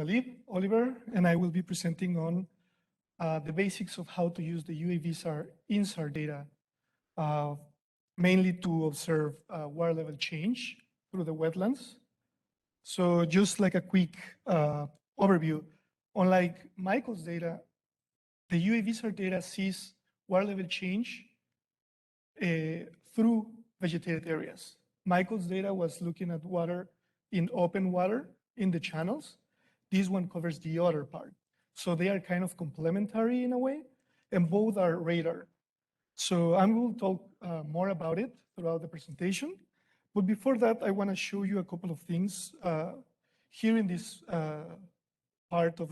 Talib Oliver, and I will be presenting on the basics of how to use the UAVSAR InSAR data, mainly to observe water level change through the wetlands. So just like a quick overview, unlike Michael's data, the UAVSAR data sees water level change through vegetated areas. Michael's data was looking at water in open water in the channels. This one covers the other part. So they are kind of complementary in a way, and both are radar. So I will talk more about it throughout the presentation. But before that, I want to show you a couple of things here in this part of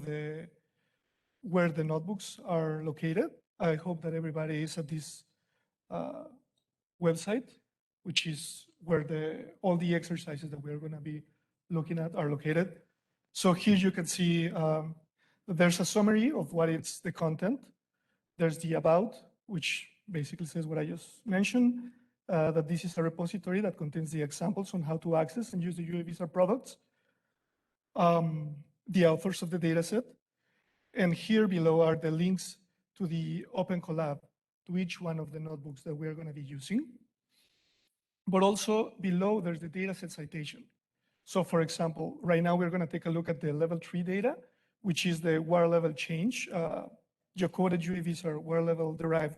where the notebooks are located. I hope that everybody is at this website, which is where all the exercises that we're going to be looking at are located. So here you can see there's a summary of what is the content. There's the about, which basically says what I just mentioned, that this is a repository that contains the examples on how to access and use the UAVSAR products, the authors of the dataset, and here below are the links to the Open Collab, to each one of the notebooks that we're going to be using. But also below, there's the dataset citation. So for example, right now we're going to take a look at the level 3 data, which is the water level change, geocoded UAVSAR water level derived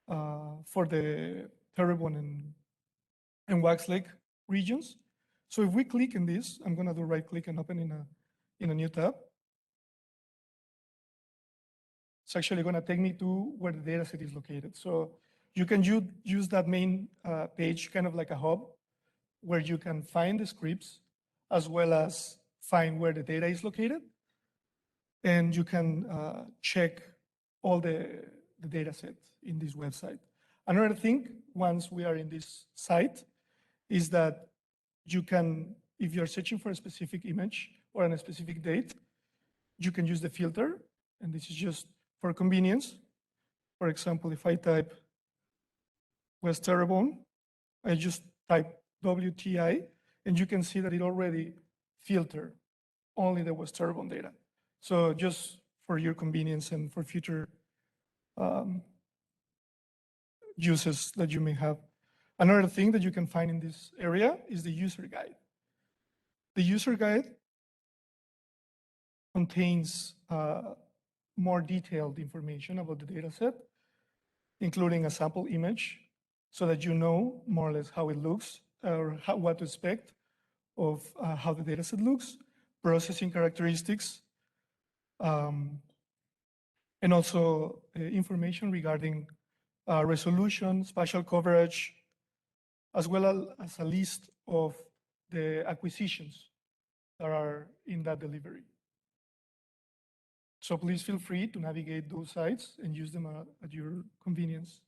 for the Terrebonne and Wax Lake regions. So if we click in this, I'm going to do right click and open in a new tab. It's actually going to take me to where the dataset is located. So you can use that main page kind of like a hub where you can find the scripts as well as find where the data is located. And you can check all the data set in this website. Another thing, once we are in this site, is that you can, if you're searching for a specific image or on a specific date, you can use the filter. And this is just for convenience. For example, if I type West Terrebonne, I just type WTI, and you can see that it already filtered only the West Terrebonne data. So just for your convenience and for future uses that you may have. Another thing that you can find in this area is the user guide. The user guide contains more detailed information about the data set, including a sample image, so that you know more or less how it looks or what to expect of how the data set looks, processing characteristics, and also information regarding resolution, spatial coverage, as well as a list of the acquisitions that are in that delivery. So please feel free to navigate those sites and use them at your convenience.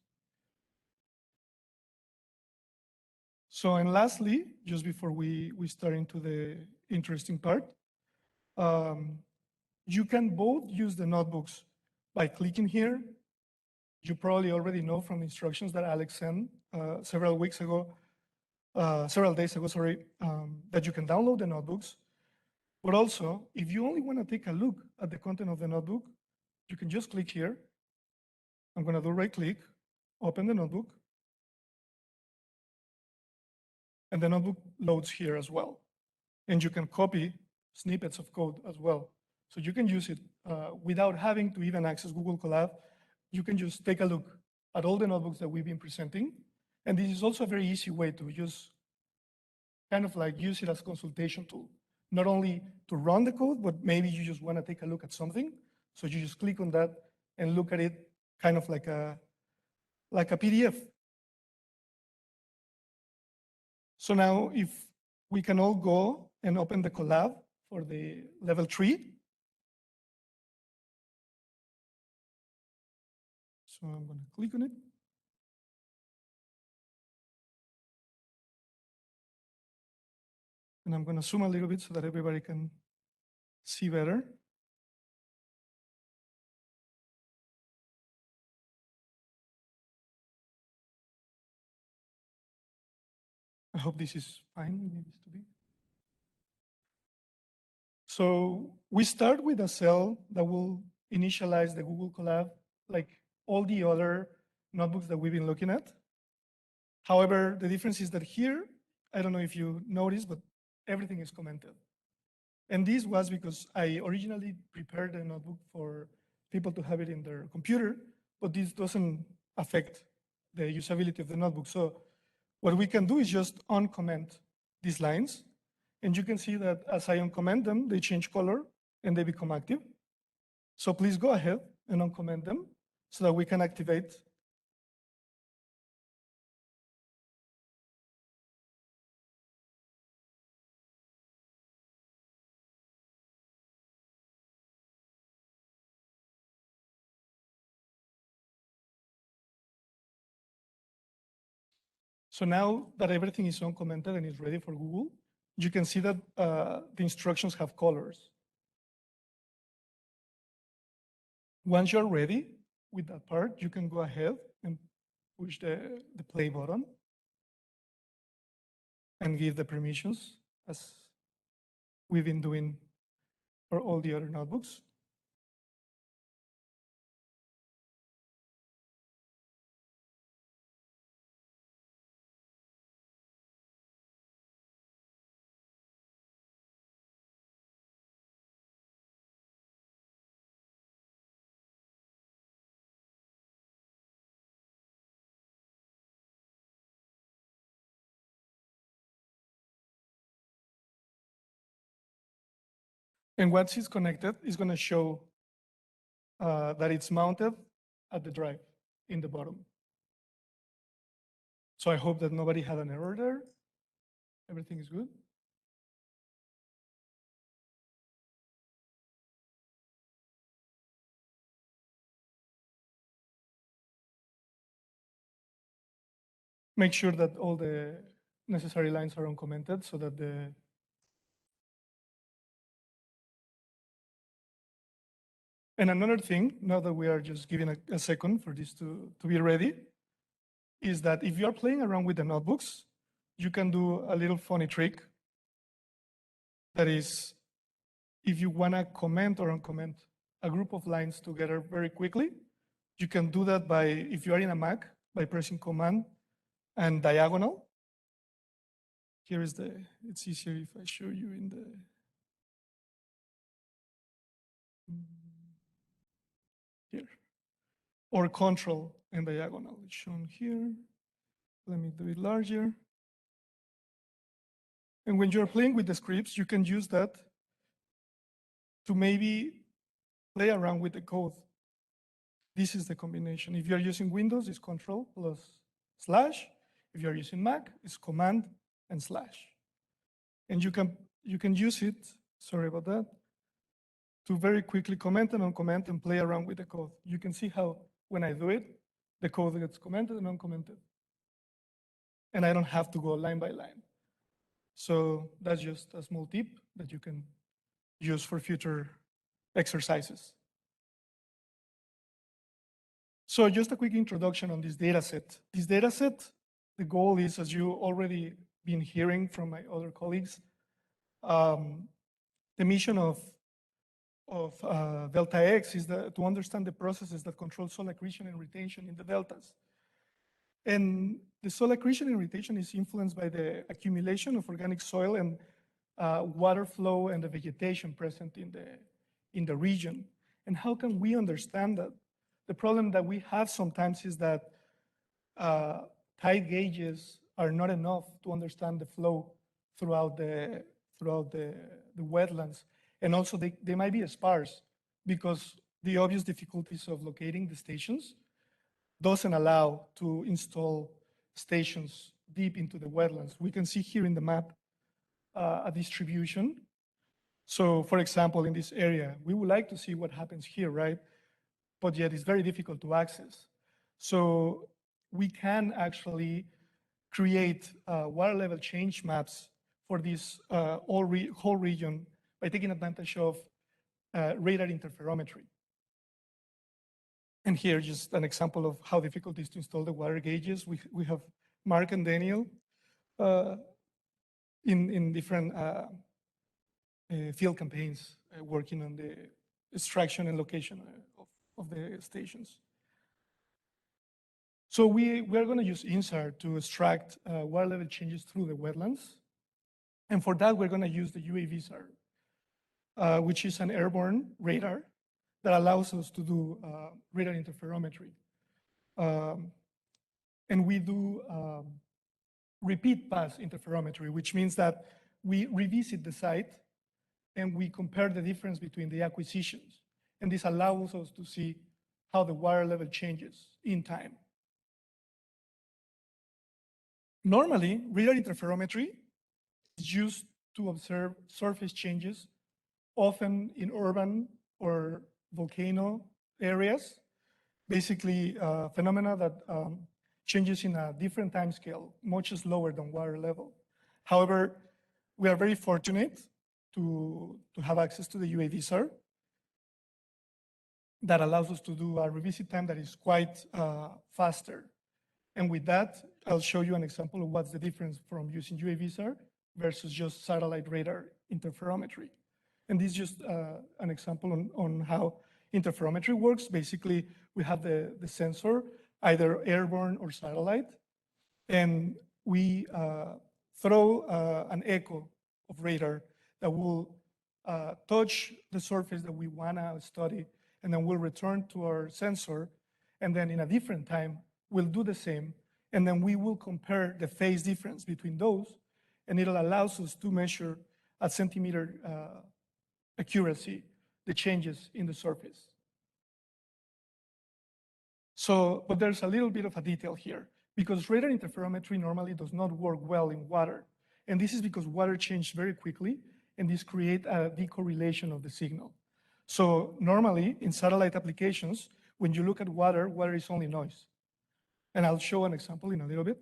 So, and lastly, just before we start into the interesting part, you can both use the notebooks by clicking here. You probably already know from the instructions that Alex sent several days ago, that you can download the notebooks. But also, if you only want to take a look at the content of the notebook, you can just click here. I'm going to do right click, open the notebook, and the notebook loads here as well. And you can copy snippets of code as well. So you can use it without having to even access Google Colab. You can just take a look at all the notebooks that we've been presenting. And this is also a very easy way to use, kind of like use it as a consultation tool. Not only to run the code, but maybe you just want to take a look at something. So you just click on that and look at it kind of like a PDF. So now if we can all go and open the collab for the level 3. So I'm going to click on it. And I'm going to zoom a little bit so that everybody can see better. I hope this is fine. Maybe it's too big. So we start with a cell that will initialize the Google Colab, like all the other notebooks that we've been looking at. However, the difference is that here, I don't know if you noticed, but everything is commented. And this was because I originally prepared a notebook for people to have it in their computer, but this doesn't affect the usability of the notebook. So what we can do is just uncomment these lines. And you can see that as I uncomment them, they change color and they become active. So please go ahead and uncomment them so that we can activate. So now that everything is uncommented and is ready for Google, you can see that the instructions have colors. Once you're ready with that part, you can go ahead and push the play button and give the permissions as we've been doing for all the other notebooks. And once it's connected, it's going to show that it's mounted at the drive in the bottom. So I hope that nobody had an error there. Everything is good. Make sure that all the necessary lines are uncommented so that the And another thing, now that we are just giving a second for this to be ready, is that if you're playing around with the notebooks, you can do a little funny trick. That is, if you want to comment or uncomment a group of lines together very quickly, you can do that by, if you are in a Mac, by pressing Command and diagonal. Here is it's easier if I show you in the, here. Or Control and diagonal, it's shown here. Let me do it larger. And when you're playing with the scripts, you can use that to maybe play around with the code. This is the combination. If you're using Windows, it's Control plus slash. If you're using Mac, it's Command and slash. And you can use it, sorry about that, to very quickly comment and uncomment and play around with the code. You can see how when I do it, the code gets commented and uncommented. And I don't have to go line by line. So that's just a small tip that you can use for future exercises. So just a quick introduction on this data set. This data set, the goal is, as you already been hearing from my other colleagues, the mission of Delta-X is to understand the processes that control soil accretion and retention in the deltas. And the soil accretion and retention is influenced by the accumulation of organic soil and water flow and the vegetation present in the region. And how can we understand that? The problem that we have sometimes is that tide gauges are not enough to understand the flow throughout the wetlands. And also they might be sparse because the obvious difficulties of locating the stations doesn't allow to install stations deep into the wetlands. We can see here in the map a distribution. So for example, in this area, we would like to see what happens here, right? But yet it's very difficult to access. So we can actually create water level change maps for this whole region by taking advantage of radar interferometry. And here, just an example of how difficult it is to install the water gauges. We have Mark and Daniel in different field campaigns working on the extraction and location of the stations. So we are going to use InSAR to extract water level changes through the wetlands. And for that, we're going to use the UAVSAR, which is an airborne radar that allows us to do radar interferometry. And we do repeat pass interferometry, which means that we revisit the site and we compare the difference between the acquisitions. And this allows us to see how the water level changes in time. Normally, radar interferometry is used to observe surface changes, often in urban or volcano areas, basically phenomena that changes in a different time scale, much slower than water level. However, we are very fortunate to have access to the UAVSAR that allows us to do a revisit time that is quite faster. And with that, I'll show you an example of what's the difference from using UAVSAR versus just satellite radar interferometry. And this is just an example on how interferometry works. Basically, we have the sensor, either airborne or satellite, and we throw an echo of radar that will touch the surface that we want to study, and then we'll return to our sensor, and then in a different time, we'll do the same, and then we will compare the phase difference between those, and it'll allow us to measure at centimeter accuracy the changes in the surface. So, but there's a little bit of a detail here, because radar interferometry normally does not work well in water. And this is because water changes very quickly, and this creates a decorrelation of the signal. So normally, in satellite applications, when you look at water, water is only noise. And I'll show an example in a little bit.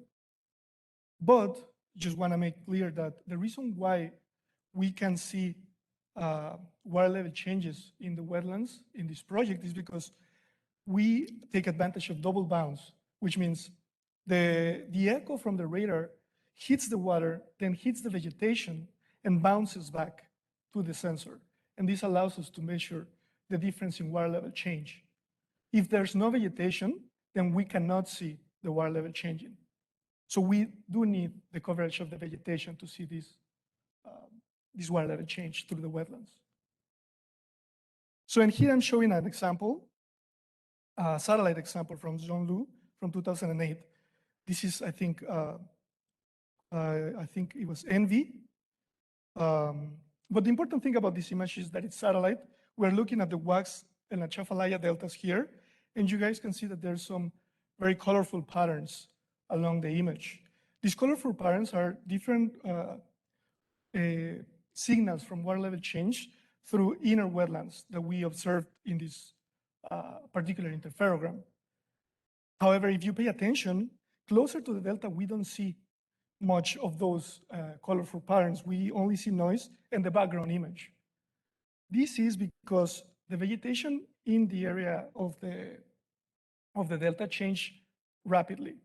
But just want to make clear that the reason why we can see water level changes in the wetlands in this project is because we take advantage of double bounce, which means the echo from the radar hits the water, then hits the vegetation, and bounces back to the sensor. And this allows us to measure the difference in water level change. If there's no vegetation, then we cannot see the water level changing. So we do need the coverage of the vegetation to see this water level change through the wetlands. So in here I'm showing an example, a satellite example from Jean-Loup from 2008. This is, I think it was Envy. But the important thing about this image is that it's satellite. We're looking at the WAX and Atchafalaya deltas here, and you guys can see that there's some very colorful patterns along the image. These colorful patterns are different signals from water level change through inner wetlands that we observed in this particular interferogram. However, if you pay attention, closer to the delta, we don't see much of those colorful patterns. We only see noise and the background image. This is because the vegetation in the area of the delta changed rapidly.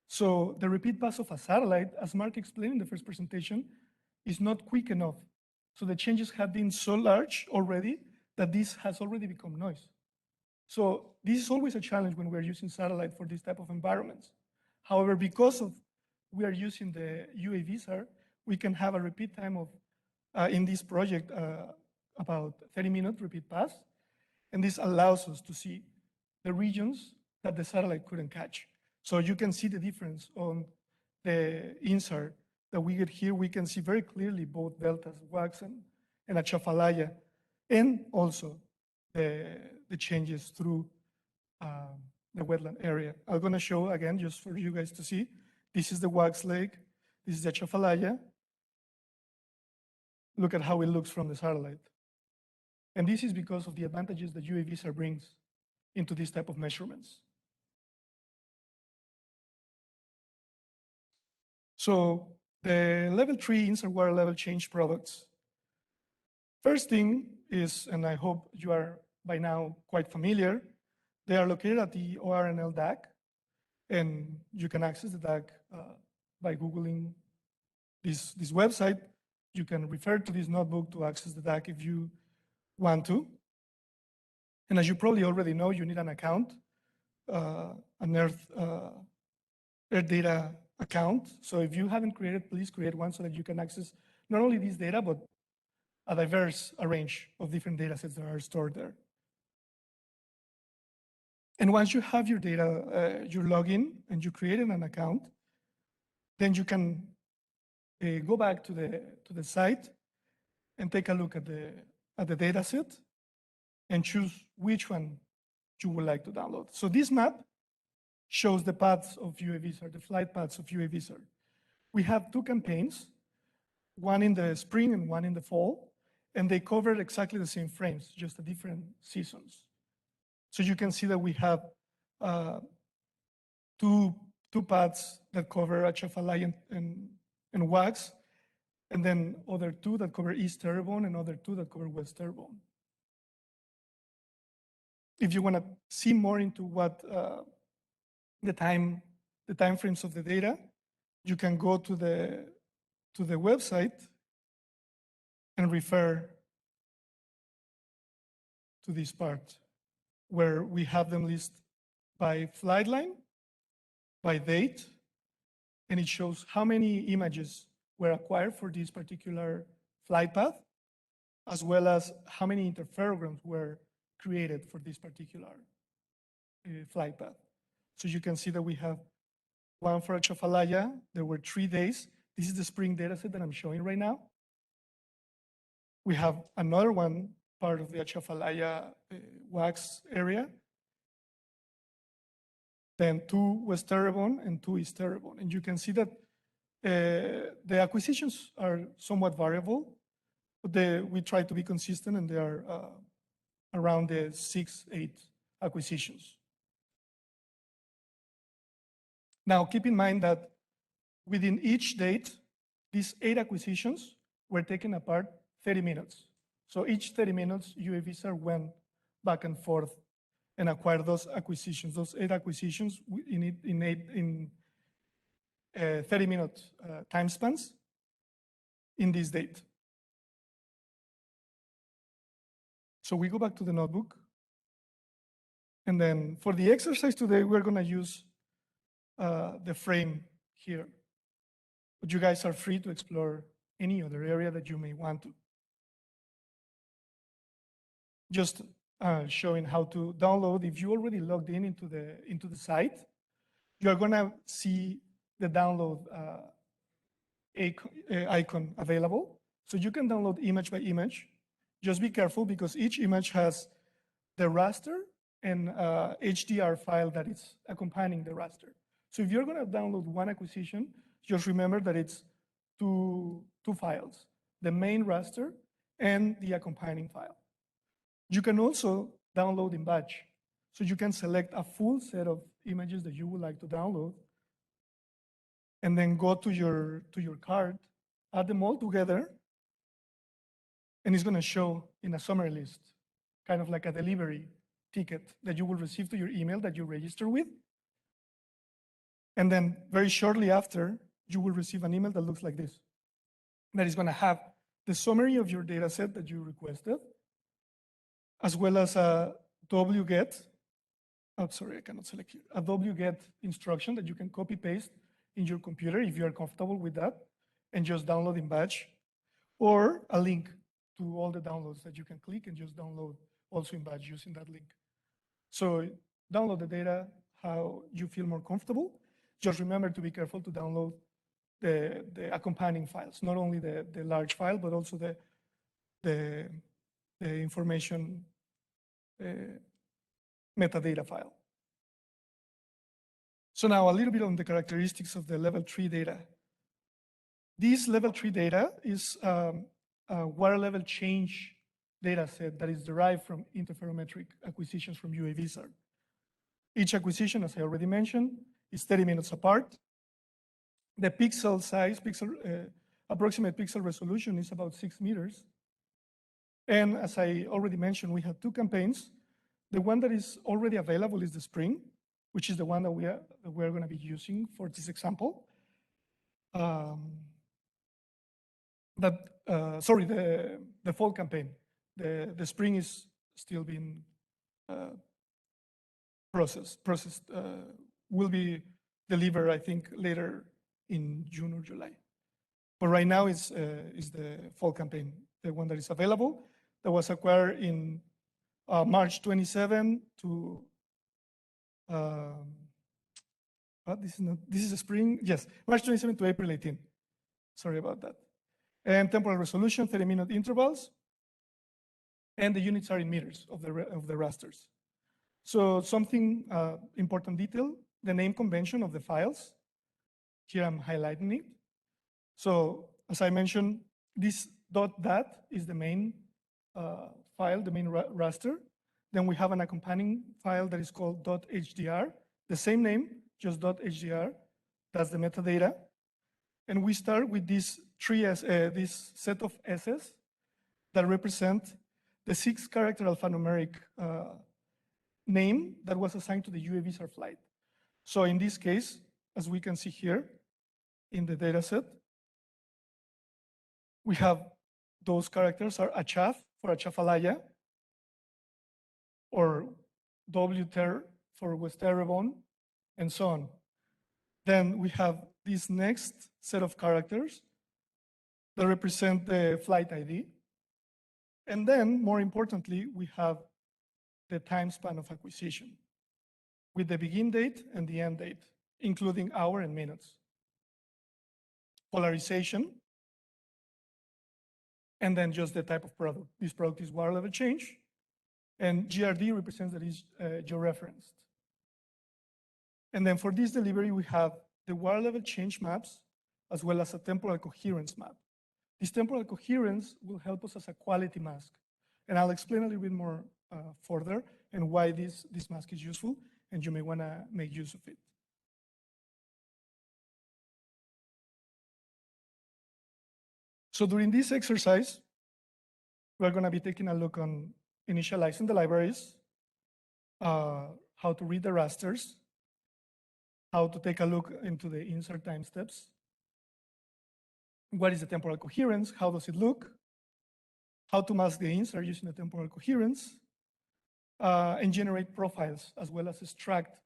So the repeat pass of a satellite, as Mark explained in the first presentation, is not quick enough. So the changes have been so large already that this has already become noise. So this is always a challenge when we're using satellite for this type of environments. However, because of we are using the UAVSAR, we can have a repeat time of, in this project, about 30-minute repeat pass. And this allows us to see the regions that the satellite couldn't catch. So you can see the difference on the InSAR that we get here. We can see very clearly both deltas, WAX and Atchafalaya, and also the changes through the wetland area. I'm going to show again, just for you guys to see. This is the WAX lake. This is the Atchafalaya. Look at how it looks from the satellite. And this is because of the advantages that UAVSAR brings into this type of measurements. So the level 3 InSAR water level change products. First thing is, and I hope you are by now quite familiar, they are located at the ORNL DAC, and you can access the DAC by Googling this website. You can refer to this notebook to access the DAC if you want to. And as you probably already know, you need an account, an Earth data account. So if you haven't created, please create one so that you can access not only this data, but a diverse range of different data sets that are stored there. And once you have your data, you log in and you created an account, then you can go back to the site and take a look at the data set and choose which one you would like to download. So this map shows the paths of UAVSAR, the flight paths of UAVSAR. We have two campaigns, one in the spring and one in the fall, and they cover exactly the same frames, just at different seasons. So you can see that we have two paths that cover Atchafalaya and Wax, and then other two that cover East Terrebonne and other two that cover West Terrebonne. If you want to see more into what the time frames of the data, you can go to the website and refer to this part where we have them listed by flight line, by date, and it shows how many images were acquired for this particular flight path, as well as how many interferograms were created for this particular flight path. So you can see that we have one for Atchafalaya. There were 3 days. This is the spring data set that I'm showing right now. We have another one, part of the Atchafalaya Wax area. Then 2 West Terrebonne and 2 East Terrebonne. And you can see that the acquisitions are somewhat variable, but we try to be consistent, and they are around the 6-8 acquisitions. Now, keep in mind that within each date, these 8 acquisitions were taken apart 30 minutes. So each 30 minutes, UAVSAR went back and forth and acquired those acquisitions, those 8 acquisitions in 30-minute time spans in this date. So we go back to the notebook. And then for the exercise today, we're going to use the frame here. But you guys are free to explore any other area that you may want to. Just showing how to download. If you already logged into the site, you're going to see the download icon available. So you can download image by image. Just be careful because each image has the raster and HDR file that is accompanying the raster. So if you're going to download one acquisition, just remember that it's two files, the main raster and the accompanying file. You can also download in batch. So you can select a full set of images that you would like to download, and then go to your card, add them all together, and it's going to show in a summary list, kind of like a delivery ticket that you will receive to your email that you register with. And then very shortly after, you will receive an email that looks like this, that is going to have the summary of your data set that you requested, as well as a wget, oh, sorry, I cannot select here, a wget instruction that you can copy paste in your computer if you are comfortable with that, and just download in batch, or a link to all the downloads that you can click and just download also in batch using that link. So download the data how you feel more comfortable. Just remember to be careful to download the accompanying files, not only the large file, but also the information metadata file. So now a little bit on the characteristics of the level 3 data. This level 3 data is a water level change data set that is derived from interferometric acquisitions from UAVSAR. Each acquisition, as I already mentioned, is 30 minutes apart. The pixel size, approximate pixel resolution is about 6 meters. And as I already mentioned, we have 2 campaigns. The one that is already available is the spring, which is the one that we're going to be using for this example. that, sorry, the fall campaign. The spring is still being processed, will be delivered, I think, later in June or July. But right now is the fall campaign, the one that is available, that was acquired in March 27 to, this is a spring, yes, March 27 to April 18. Sorry about that. And temporal resolution, 30-minute intervals, and the units are in meters of the rasters. So something important detail, the name convention of the files. Here I'm highlighting it. So as I mentioned, this .dat is the main file, the main raster. Then we have an accompanying file that is called .hdr, the same name, just .hdr. That's the metadata. And we start with this this set of S's that represent the 6-character alphanumeric name that was assigned to the UAVSAR flight. So in this case, as we can see here in the data set, we have those characters are ACHAF for Achafalaya, or WTER for West Terrebonne, and so on. Then we have this next set of characters that represent the flight ID. And then, more importantly, we have the time span of acquisition with the begin date and the end date, including hour and minutes. Polarization, and then just the type of product. This product is water level change, and GRD represents that is georeferenced. And then for this delivery, we have the water level change maps, as well as a temporal coherence map. This temporal coherence will help us as a quality mask. And I'll explain a little bit more further and why this mask is useful, and you may want to make use of it. So during this exercise, we're going to be taking a look on initializing the libraries, how to read the rasters, how to take a look into the insert time steps, what is the temporal coherence, how does it look, how to mask the insert using the temporal coherence, and generate profiles, as well as extract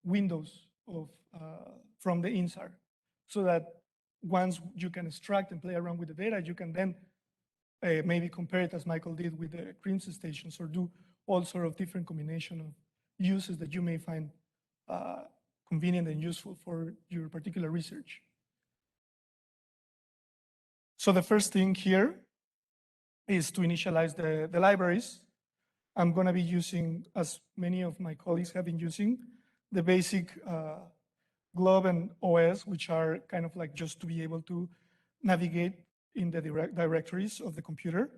windows from the InSAR, so that once you can extract and play around with the data, you can then maybe compare it, as Michael did, with the Crimson stations, or do all sort of different combination of uses that you may find convenient and useful for your particular research. So the first thing here is to initialize the libraries. I'm going to be using, as many of my colleagues have been using, the basic Glob and OS, which are kind of like just to be able to navigate in the directories of the computer.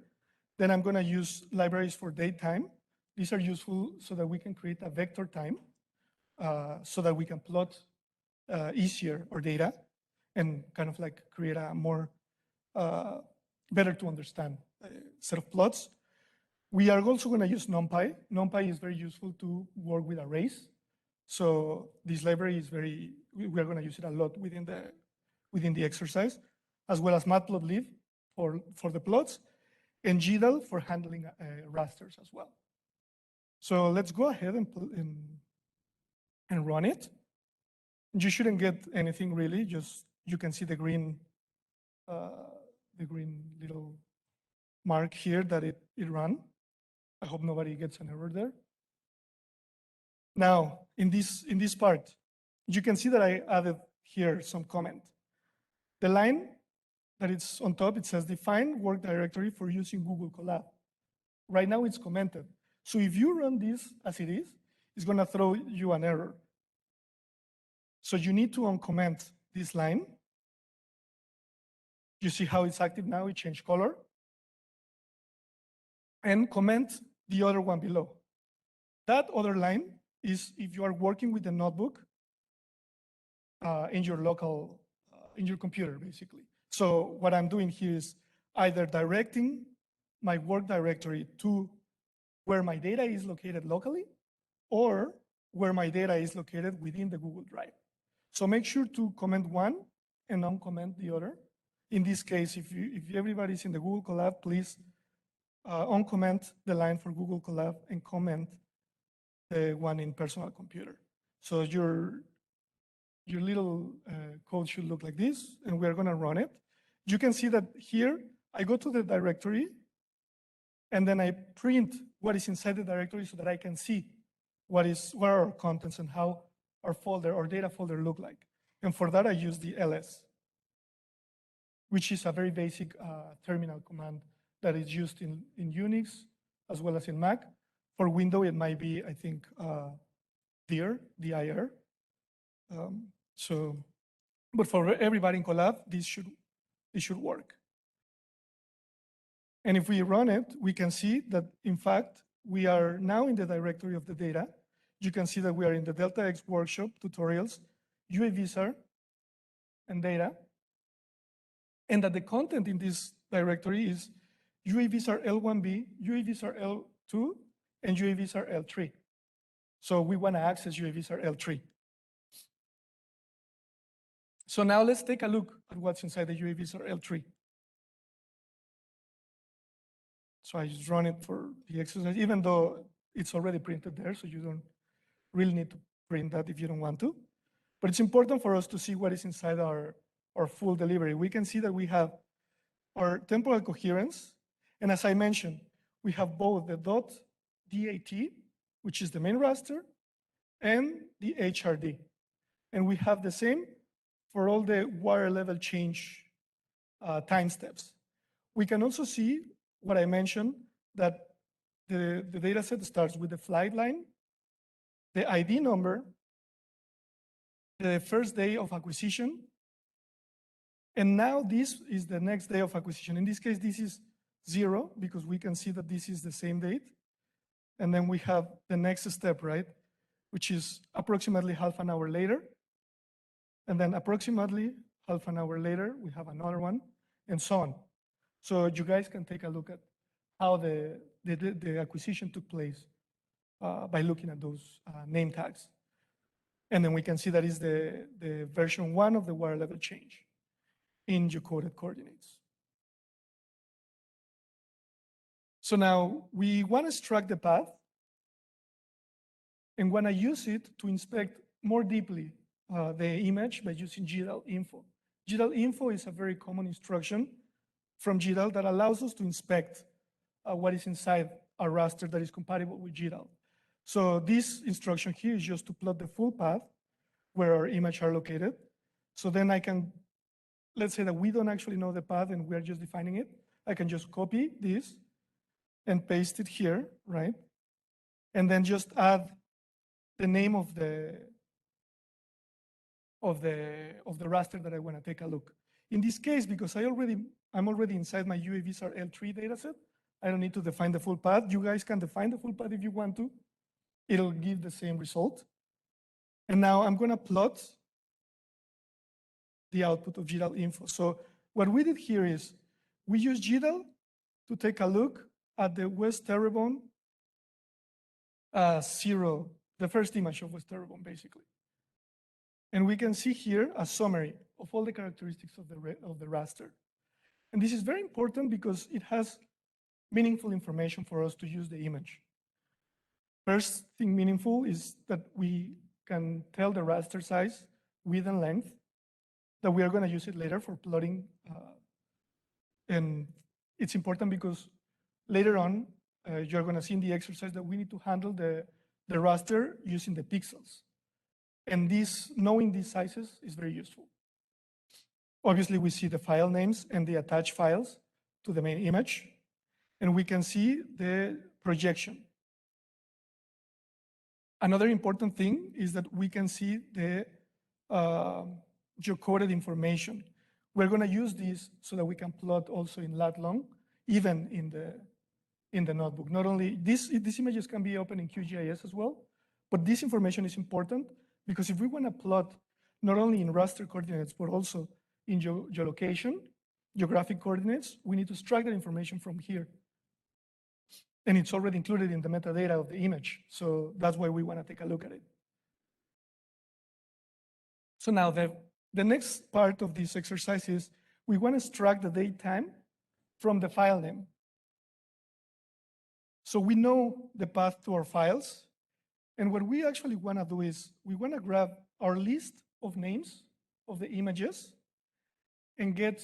Then I'm going to use libraries for date time. These are useful so that we can create a vector time, so that we can plot easier our data and kind of like create a more better to understand set of plots. We are also going to use NumPy. NumPy is very useful to work with arrays. So this library is we are going to use it a lot within the exercise, as well as Matplotlib for the plots, and GDAL for handling rasters as well. So let's go ahead and run it. You shouldn't get anything really, just you can see the green little mark here that it ran. I hope nobody gets an error there. Now, in this part, you can see that I added here some comment. The line that it's on top, it says define work directory for using Google Colab. Right now it's commented. So if you run this as it is, it's going to throw you an error. So you need to uncomment this line. You see how it's active now, it changed color. And comment the other one below. That other line is if you are working with the notebook in your local, in your computer, basically. So what I'm doing here is either directing my work directory to where my data is located locally, or where my data is located within the Google Drive. So make sure to comment one and uncomment the other. In this case, if everybody's in the Google Colab, please uncomment the line for Google Colab and comment the one in personal computer. So your little code should look like this, and we're gonna run it. You can see that here, I go to the directory, and then I print what is inside the directory so that I can see what are our contents and how our folder or data folder look like. And for that, I use the ls, which is a very basic terminal command that is used in Unix as well as in Mac. For Windows, it might be, I think, dir, dir. But for everybody in Colab, this should work. And if we run it, we can see that, in fact, we are now in the directory of the data. You can see that we are in the Delta-X workshop, tutorials, UAVSAR, and data. And that the content in this directory is UAVSAR L1B, UAVSAR L2, and UAVSAR L3. So we want to access UAVSAR L3. So now let's take a look at what's inside the UAVSAR L3. So I just run it for the exercise, even though it's already printed there, so you don't really need to print that if you don't want to. But it's important for us to see what is inside our full delivery. We can see that we have our temporal coherence, and as I mentioned, we have both the .dat, which is the main raster, and the HRD. And we have the same for all the wire level change time steps. We can also see what I mentioned, that the data set starts with the flight line, the ID number, the first day of acquisition, and now this is the next day of acquisition. In this case, this is 0, because we can see that this is the same date. And then we have the next step, right? Which is approximately half an hour later. And then approximately half an hour later, we have another one, and so on. So you guys can take a look at how the acquisition took place by looking at those name tags. And then we can see that is the version 1 of the wire level change in geocoded coordinates. So now we want to extract the path and want to use it to inspect more deeply the image by using GDAL info. GDAL info is a very common instruction from GDAL that allows us to inspect what is inside a raster that is compatible with GDAL. So this instruction here is just to plot the full path where our images are located. So then I can, let's say that we don't actually know the path and we're just defining it. I can just copy this and paste it here, right? And then just add the name of the raster that I want to take a look. In this case, because I'm already inside my UAVSAR L3 dataset, I don't need to define the full path. You guys can define the full path if you want to. It'll give the same result. And now I'm going to plot the output of GDAL info. So what we did here is we use GDAL to take a look at the West Terrebonne 0, the first image of West Terrebonne, basically. And we can see here a summary of all the characteristics of the raster. And this is very important because it has meaningful information for us to use the image. First thing meaningful is that we can tell the raster size, width, and length, that we are going to use it later for plotting. And it's important because later on, you're going to see in the exercise that we need to handle the raster using the pixels. And knowing these sizes is very useful. Obviously, we see the file names and the attached files to the main image. And we can see the projection. Another important thing is that we can see the geocoded information. We're going to use this so that we can plot also in lat long, even in the notebook. Not only these images can be open in QGIS as well, but this information is important because if we want to plot not only in raster coordinates, but also in geolocation, geographic coordinates, we need to extract that information from here. And it's already included in the metadata of the image. So that's why we want to take a look at it. So now the next part of this exercise is we want to extract the date time from the file name. So we know the path to our files. And what we actually want to do is we want to grab our list of names of the images and get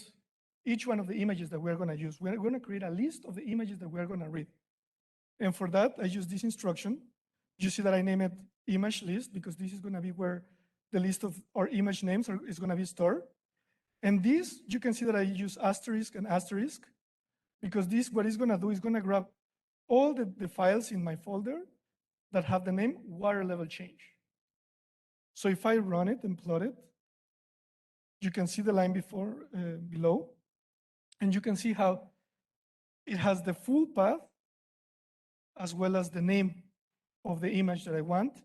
each one of the images that we're going to use. We're going to create a list of the images that we're going to read. And for that, I use this instruction. You see that I name it image list because this is going to be where the list of our image names is going to be stored. And this, you can see that I use asterisk and asterisk because this, what it's going to do is going to grab all the files in my folder that have the name water level change. So if I run it and plot it, you can see the line below, and you can see how it has the full path as well as the name of the image that I want,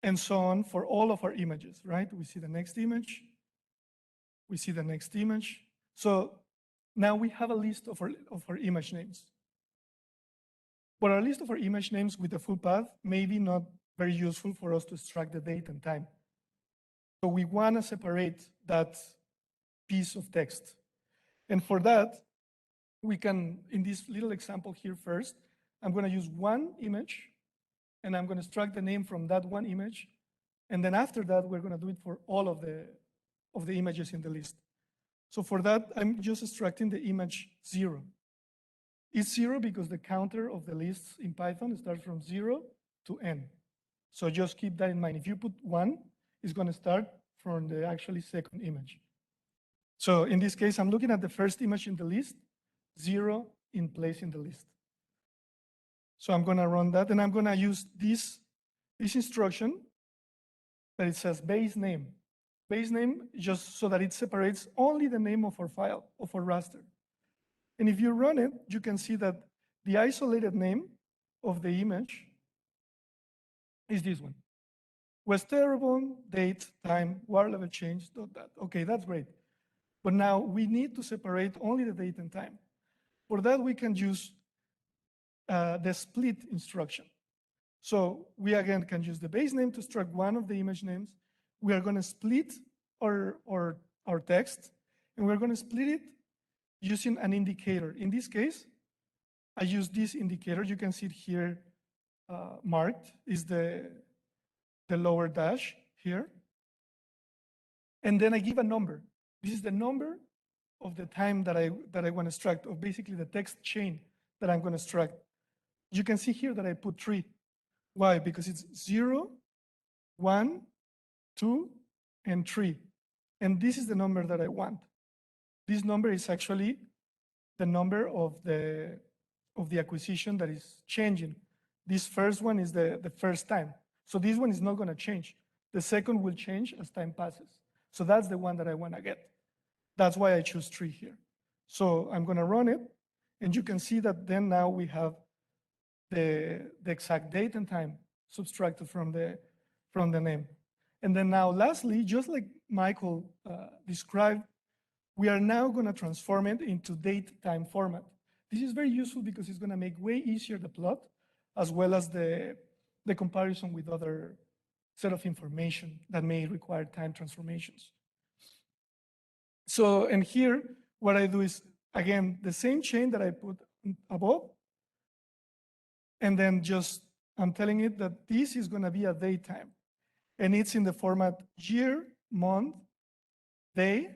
and so on for all of our images, right? We see the next image, we see the next image. So now we have a list of our image names. But our list of our image names with the full path may be not very useful for us to extract the date and time. So we want to separate that piece of text. And for that, we can, in this little example here first, I'm going to use one image, and I'm going to extract the name from that one image. And then after that, we're going to do it for all of the images in the list. So for that, I'm just extracting the image 0. It's 0 because the counter of the lists in Python starts from 0 to n. So just keep that in mind. If you put 1, it's going to start from the actually second image. So in this case, I'm looking at the first image in the list, 0 in place in the list. So I'm going to run that, and I'm going to use this instruction that it says base name. Base name just so that it separates only the name of our file, of our raster. And if you run it, you can see that the isolated name of the image is this one. Was terrible, date, time, water level change, that. Okay, that's great. But now we need to separate only the date and time. For that, we can use the split instruction. So we again can use the base name to extract one of the image names. We are going to split our text, and we're going to split it using an indicator. In this case, I use this indicator. You can see it here marked, is the lower dash here. And then I give a number. This is the number of the time that I want to extract, of basically the text chain that I'm going to extract. You can see here that I put 3. Why? Because it's 0, 1, 2, and 3. And this is the number that I want. This number is actually the number of the acquisition that is changing. This first one is the first time. So this one is not going to change. The second will change as time passes. So that's the one that I want to get. That's why I choose 3 here. So I'm going to run it, and you can see that then now we have the exact date and time subtracted from the name. And then now lastly, just like Michael described, we are now going to transform it into date-time format. This is very useful because it's going to make way easier the plot, as well as the comparison with other set of information that may require time transformations. So, and here, what I do is, again, the same chain that I put above, and then just, I'm telling it that this is going to be a date time. And it's in the format year, month, day,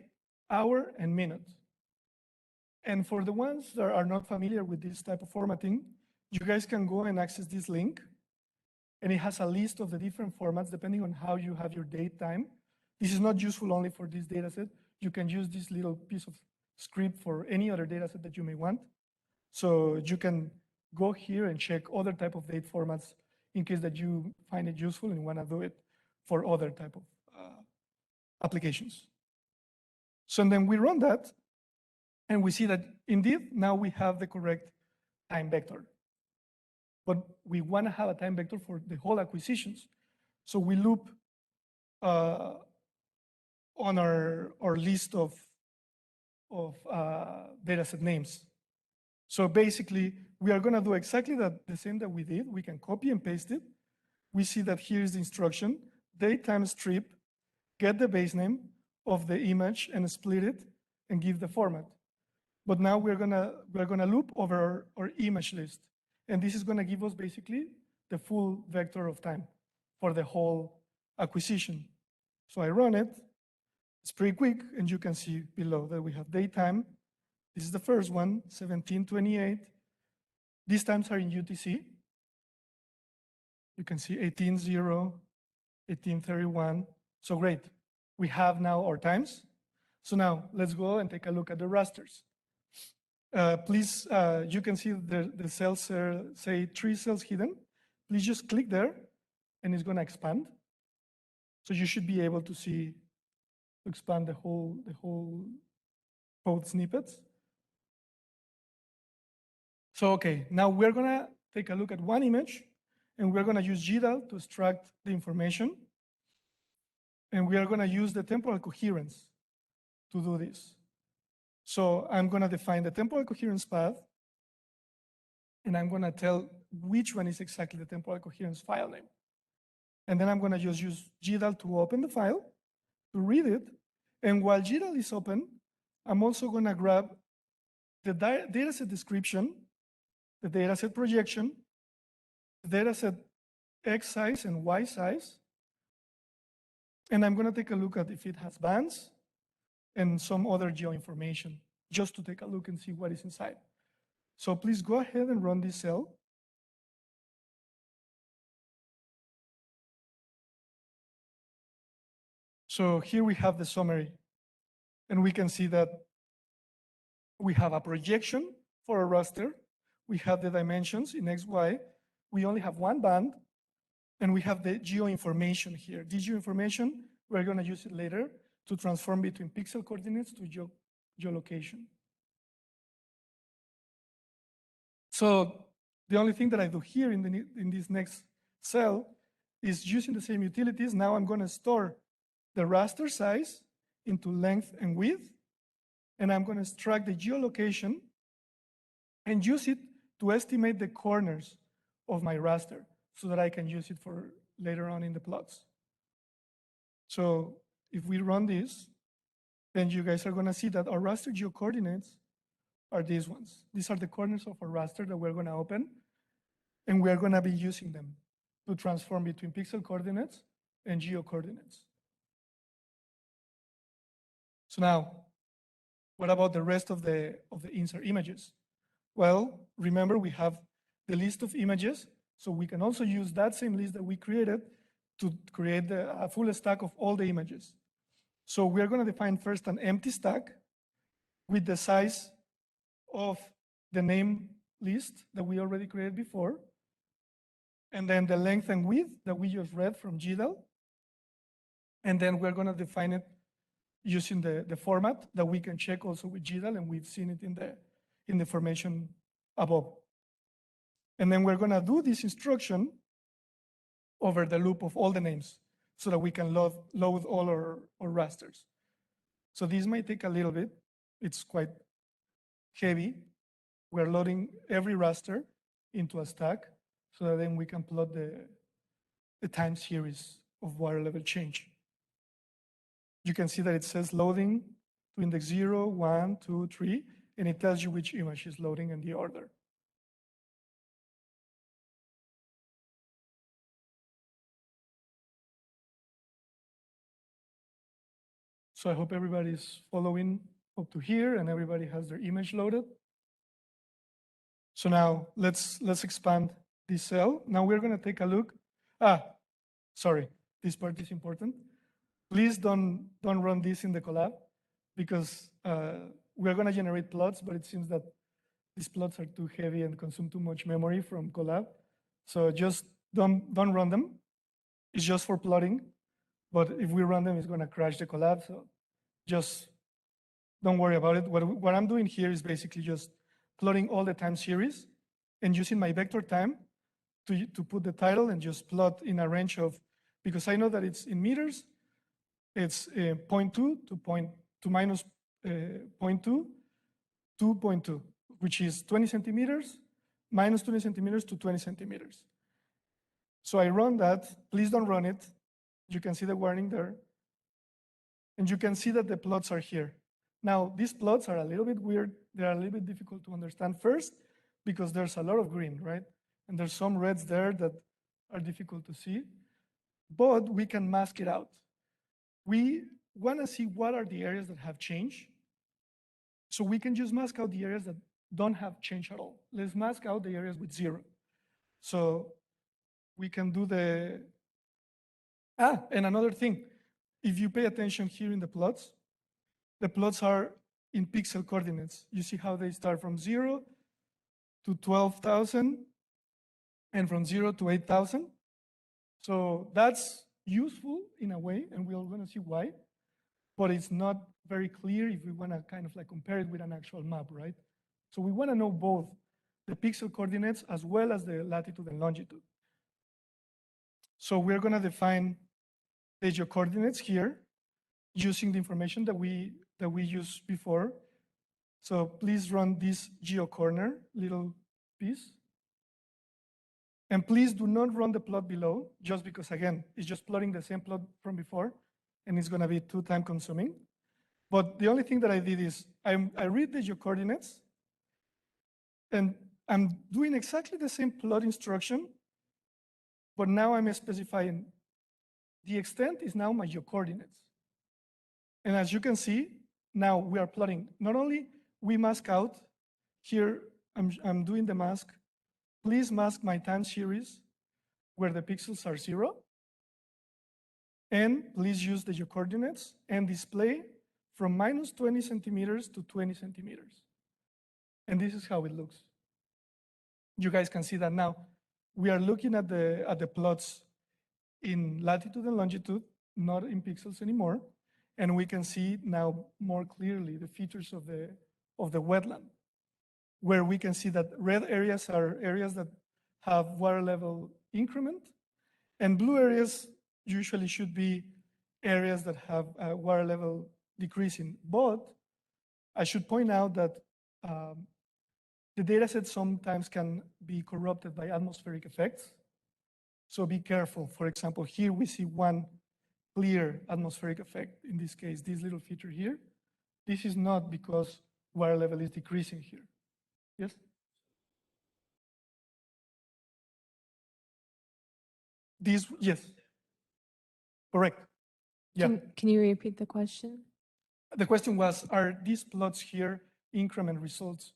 hour, and minute. And for the ones that are not familiar with this type of formatting, you guys can go and access this link. And it has a list of the different formats depending on how you have your date time. This is not useful only for this data set. You can use this little piece of script for any other data set that you may want. So you can go here and check other type of date formats in case that you find it useful and want to do it for other type of applications. So then we run that, and we see that indeed now we have the correct time vector. But we want to have a time vector for the whole acquisitions. So we loop on our list of dataset names. So basically, we are going to do exactly the same that we did. We can copy and paste it. We see that here is the instruction, date time strip, get the base name, of the image and split it and give the format. But now we're gonna loop over our image list. And this is gonna give us basically the full vector of time for the whole acquisition. So I run it, it's pretty quick, and you can see below that we have daytime. This is the first one, 1728. These times are in UTC. You can see 18:0, 18:31. So great, we have now our times. So now let's go and take a look at the rasters. Please, you can see the cells say 3 cells hidden. Please just click there and it's gonna expand. So you should be able to see, expand the whole code snippets. So okay, now we're gonna take a look at one image and we're gonna use GDAL to extract the information. And we are gonna use the temporal coherence to do this. So I'm gonna define the temporal coherence path and I'm gonna tell which one is exactly the temporal coherence file name. And then I'm gonna just use GDAL to open the file, to read it. And while GDAL is open, I'm also gonna grab the dataset description, the dataset projection, the dataset X size and Y size. And I'm gonna take a look at if it has bands and some other geo information, just to take a look and see what is inside. So please go ahead and run this cell. So here we have the summary, and we can see that we have a projection for a raster. We have the dimensions in X, Y. We only have one band, and we have the geo information here. This geo information, we're gonna use it later to transform between pixel coordinates to geolocation. So the only thing that I do here in this next cell is using the same utilities. Now I'm gonna store the raster size into length and width, and I'm gonna extract the geolocation and use it to estimate the corners of my raster so that I can use it for later on in the plots. So if we run this, then you guys are gonna see that our raster geocoordinates are these ones. These are the corners of our raster that we're gonna open, and we're gonna be using them to transform between pixel coordinates and geocoordinates. So now, what about the rest of the InSAR images? Well, remember we have the list of images, so we can also use that same list that we created to create a full stack of all the images. So we're gonna define first an empty stack with the size of the name list that we already created before, and then the length and width that we just read from GDAL. And then we're gonna define it using the format that we can check also with GDAL, and we've seen it in the information above. And then we're gonna do this instruction over the loop of all the names so that we can load all our rasters. So this might take a little bit. It's quite heavy. We're loading every raster into a stack so that then we can plot the time series of water level change. You can see that it says loading to index 0, 1, 2, 3, and it tells you which image is loading in the order. So I hope everybody's following up to here and everybody has their image loaded. So now let's expand this cell. Now we're gonna take a look. Sorry, this part is important. Please don't run this in the collab because we're gonna generate plots, but it seems that these plots are too heavy and consume too much memory from collab. So just don't run them. It's just for plotting. But if we run them, it's gonna crash the collab. So just don't worry about it. What I'm doing here is basically just plotting all the time series and using my vector time to put the title and just plot in a range of, because I know that it's in meters, it's 0.2 to minus 0.2 to 0.2, which is 20 centimeters, minus 20 centimeters to 20 centimeters. So I run that. Please don't run it. You can see the warning there. And you can see that the plots are here. Now, these plots are a little bit weird. They're a little bit difficult to understand first because there's a lot of green, right? And there's some reds there that are difficult to see, but we can mask it out. We want to see what are the areas that have changed. So we can just mask out the areas that don't have change at all. Let's mask out the areas with 0. So we can do the, and another thing, if you pay attention here in the plots are in pixel coordinates. You see how they start from 0 to 12,000 and from 0 to 8,000. So that's useful in a way, and we're going to see why, but it's not very clear if we want to kind of like compare it with an actual map, right? So we want to know both the pixel coordinates as well as the latitude and longitude. So we're going to define the geocoordinates here using the information that we used before. So please run this geocorner little piece. And please do not run the plot below, just because, again, it's just plotting the same plot from before, and it's going to be too time consuming. But the only thing that I did is I read the geocoordinates, and I'm doing exactly the same plot instruction, but now I'm specifying the extent is now my geocoordinates. And as you can see, now we are plotting. Not only we mask out, here I'm doing the mask. Please mask my time series where the pixels are 0. And please use the geocoordinates and display from minus 20 centimeters to 20 centimeters. And this is how it looks. You guys can see that now. We are looking at the plots in latitude and longitude, not in pixels anymore. And we can see now more clearly the features of the wetland, where we can see that red areas are areas that have water level increment, and blue areas usually should be areas that have water level decreasing. But I should point out that the data set sometimes can be corrupted by atmospheric effects. So be careful. For example, here we see one clear atmospheric effect. In this case, this little feature here. This is not because water level is decreasing here. Yes? These, yes. Correct. Yeah. Can you repeat the question? The question was, are these plots here increment results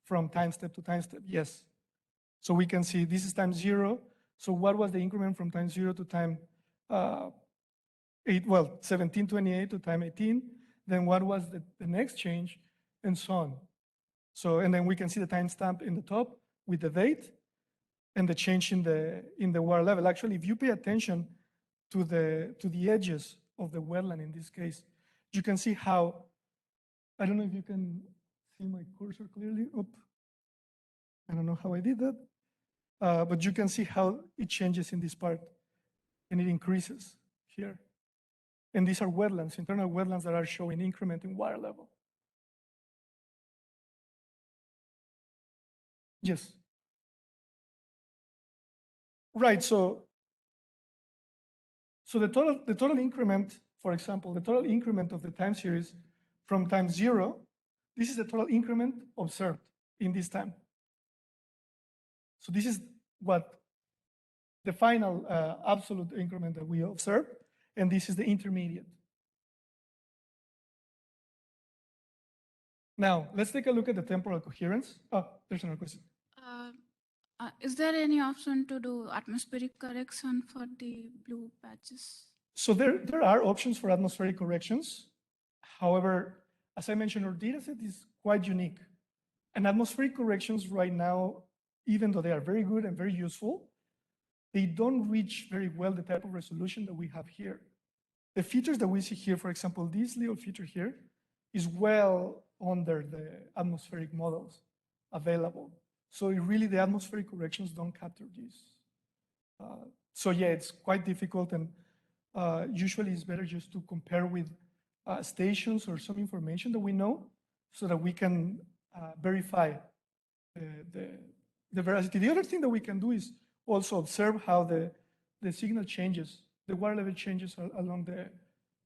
from time step to time step? Yes. So we can see this is time 0. So what was the increment from time 0 to time 1728 to time 18? Then what was the next change, and so on. So, and then we can see the timestamp in the top with the date and the change in the water level. Actually, if you pay attention to the edges of the wetland in this case, you can see how, I don't know if you can see my cursor clearly. I don't know how I did that, but you can see how it changes in this part, and it increases here. And these are wetlands, internal wetlands that are showing increment in water level. Yes. Right, so the total increment, for example, the total increment of the time series from time 0, this is the total increment observed in this time. So this is what the final absolute increment that we observed, and this is the intermediate. Now, let's take a look at the temporal coherence. Oh, there's another question. Is there any option to do atmospheric correction for the blue patches? So there are options for atmospheric corrections. However, as I mentioned, our data set is quite unique. And atmospheric corrections right now, even though they are very good and very useful, they don't reach very well the type of resolution that we have here. The features that we see here, for example, this little feature here is well under the atmospheric models available. So really the atmospheric corrections don't capture this. So yeah, it's quite difficult, and usually it's better just to compare with stations or some information that we know so that we can verify the veracity. The other thing that we can do is also observe how the signal changes, the water level changes along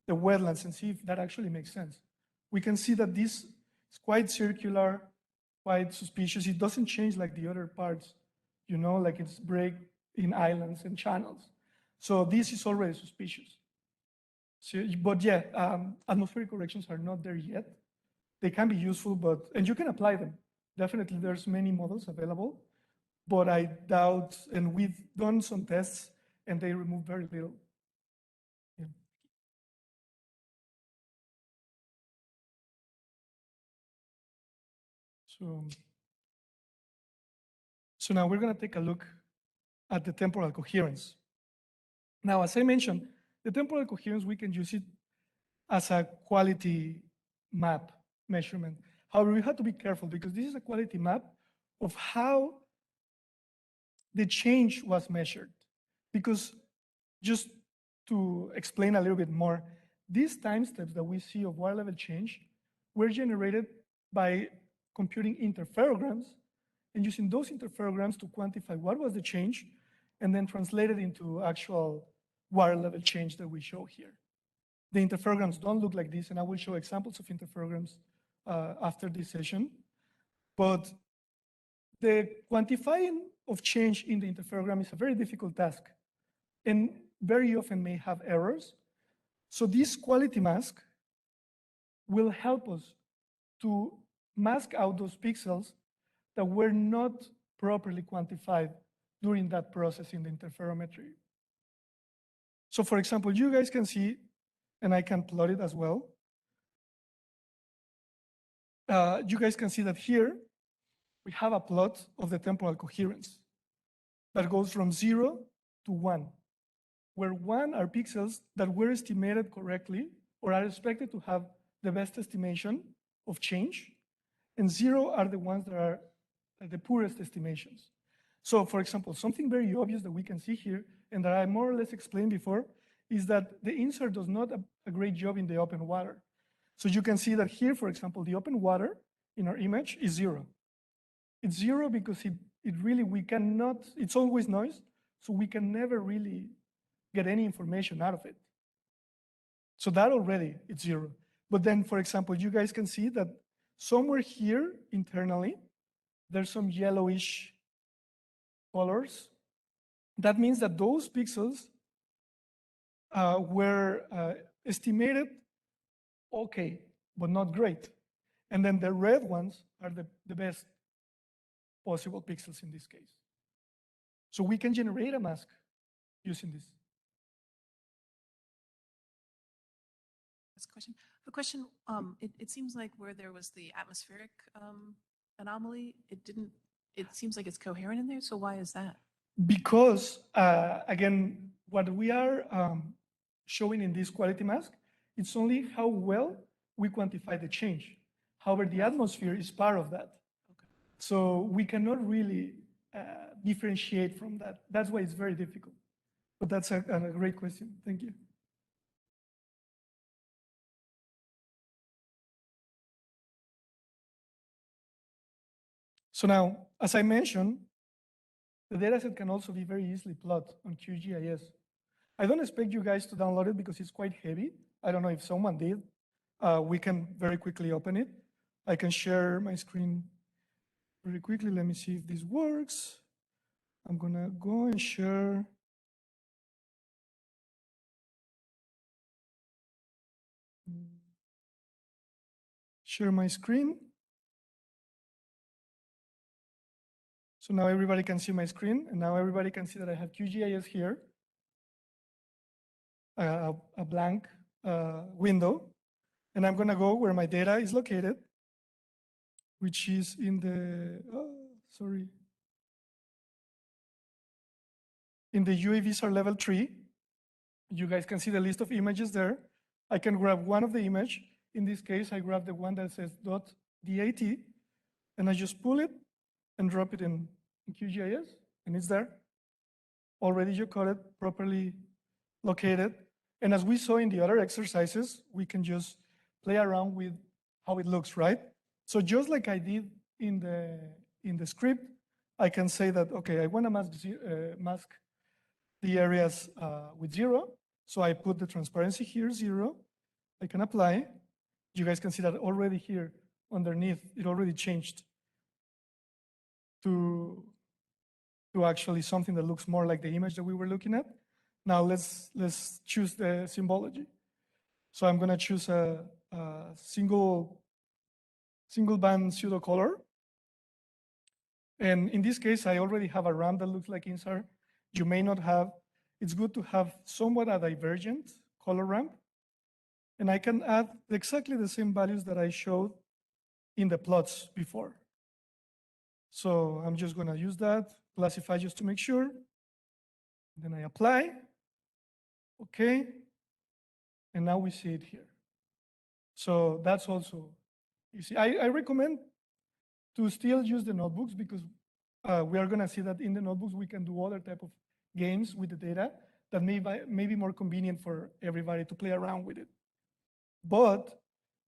the wetlands and see if that actually makes sense. We can see that this is quite circular, quite suspicious. It doesn't change like the other parts, you know, like it's break in islands and channels. So this is already suspicious. So, but yeah, atmospheric corrections are not there yet. They can be useful, and you can apply them. Definitely, there's many models available, but I doubt, and we've done some tests, and they remove very little. Yeah. So now we're going to take a look at the temporal coherence. Now, as I mentioned, the temporal coherence, we can use it as a quality map measurement. However, we have to be careful because this is a quality map of how the change was measured. Because just to explain a little bit more, these time steps that we see of water level change were generated by computing interferograms and using those interferograms to quantify what was the change and then translate it into actual water level change that we show here. The interferograms don't look like this, and I will show examples of interferograms after this session. But the quantifying of change in the interferogram is a very difficult task and very often may have errors. So this quality mask will help us to mask out those pixels that were not properly quantified during that process in the interferometry. So for example, you guys can see, and I can plot it as well. You guys can see that here we have a plot of the temporal coherence that goes from 0 to 1, where 1 are pixels that were estimated correctly or are expected to have the best estimation of change, and 0 are the ones that are the poorest estimations. So for example, something very obvious that we can see here, and that I more or less explained before, is that the InSAR does not a great job in the open water. So you can see that here, for example, the open water in our image is 0. It's 0 because we cannot, it's always noise, so we can never really get any information out of it. So that already, it's 0. But then, for example, you guys can see that somewhere here internally, there's some yellowish colors. That means that those pixels were estimated okay, but not great. And then the red ones are the best possible pixels in this case. So we can generate a mask using this. This question. The question, it seems like where there was the atmospheric anomaly, it seems like it's coherent in there, so why is that? Because, again, what we are showing in this quality mask, it's only how well we quantify the change. However, the atmosphere is part of that. Okay. So we cannot really differentiate from that. That's why it's very difficult. But that's a great question. Thank you. So now, as I mentioned, the dataset can also be very easily plotted on QGIS. I don't expect you guys to download it because it's quite heavy. I don't know if someone did. We can very quickly open it. I can share my screen very quickly. Let me see if this works. I'm gonna go and share. Share my screen. So now everybody can see my screen, and now everybody can see that I have QGIS here, a blank window, and I'm gonna go where my data is located, which is in the, in the UAVSAR level 3. You guys can see the list of images there. I can grab one of the image. In this case, I grab the one that says .dat, and I just pull it and drop it in QGIS, and it's there. Already geocoded, properly located. And as we saw in the other exercises, we can just play around with how it looks, right? So just like I did in the script, I can say that, okay, I want to mask the areas with 0. So I put the transparency here, 0, I can apply. You guys can see that already here underneath, it already changed to actually something that looks more like the image that we were looking at. Now let's choose the symbology. So I'm gonna choose a single band pseudo color. And in this case, I already have a ramp that looks like InSAR. You may not have. It's good to have somewhat a divergent color ramp. And I can add exactly the same values that I showed in the plots before. So I'm just gonna use that, classify just to make sure. Then I apply, okay. And now we see it here. So that's also, you see, I recommend to still use the notebooks because we are gonna see that in the notebooks we can do other type of games with the data that may be more convenient for everybody to play around with it. But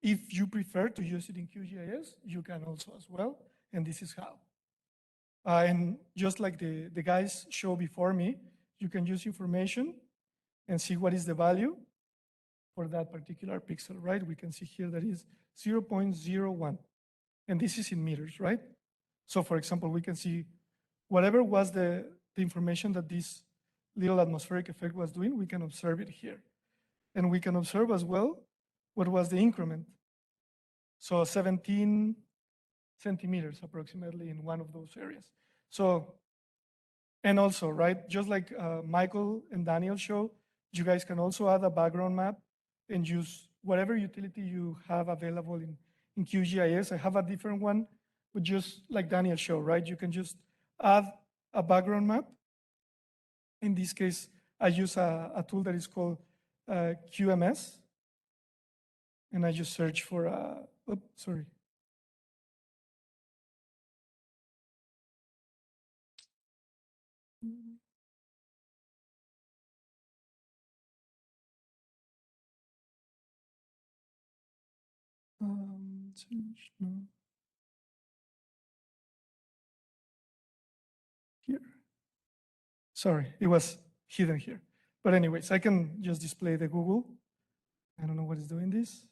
if you prefer to use it in QGIS, you can also as well, and this is how. And just like the guys show before me, you can use information and see what is the value for that particular pixel, right? We can see here that is 0.01, and this is in meters, right? So for example, we can see whatever was the information that this little atmospheric effect was doing, we can observe it here. And we can observe as well what was the increment. So 17 centimeters approximately in one of those areas. So, and also, right, just like Michael and Daniel showed, you guys can also add a background map and use whatever utility you have available in QGIS. I have a different one, but just like Daniel showed, right? You can just add a background map. In this case, I use a tool that is called QMS. And I just search for, oops, sorry. No. Here. Sorry, it was hidden here. But anyways, I can just display the Google. I don't know what is doing this.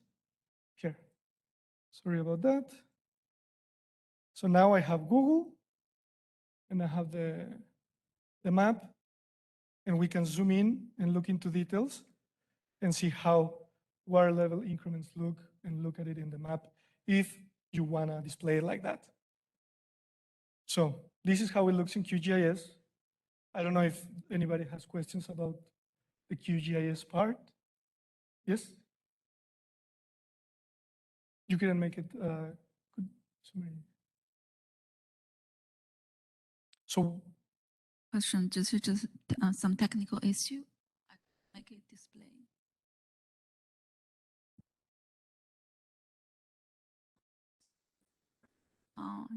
Here. Sorry about that. So now I have Google, and I have the map, and we can zoom in and look into details and see how water level increments look and look at it in the map if you want to display it like that. So this is how it looks in QGIS. I don't know if anybody has questions about the QGIS part. Yes? You can make it good. So Question, just some technical issue. I make it display.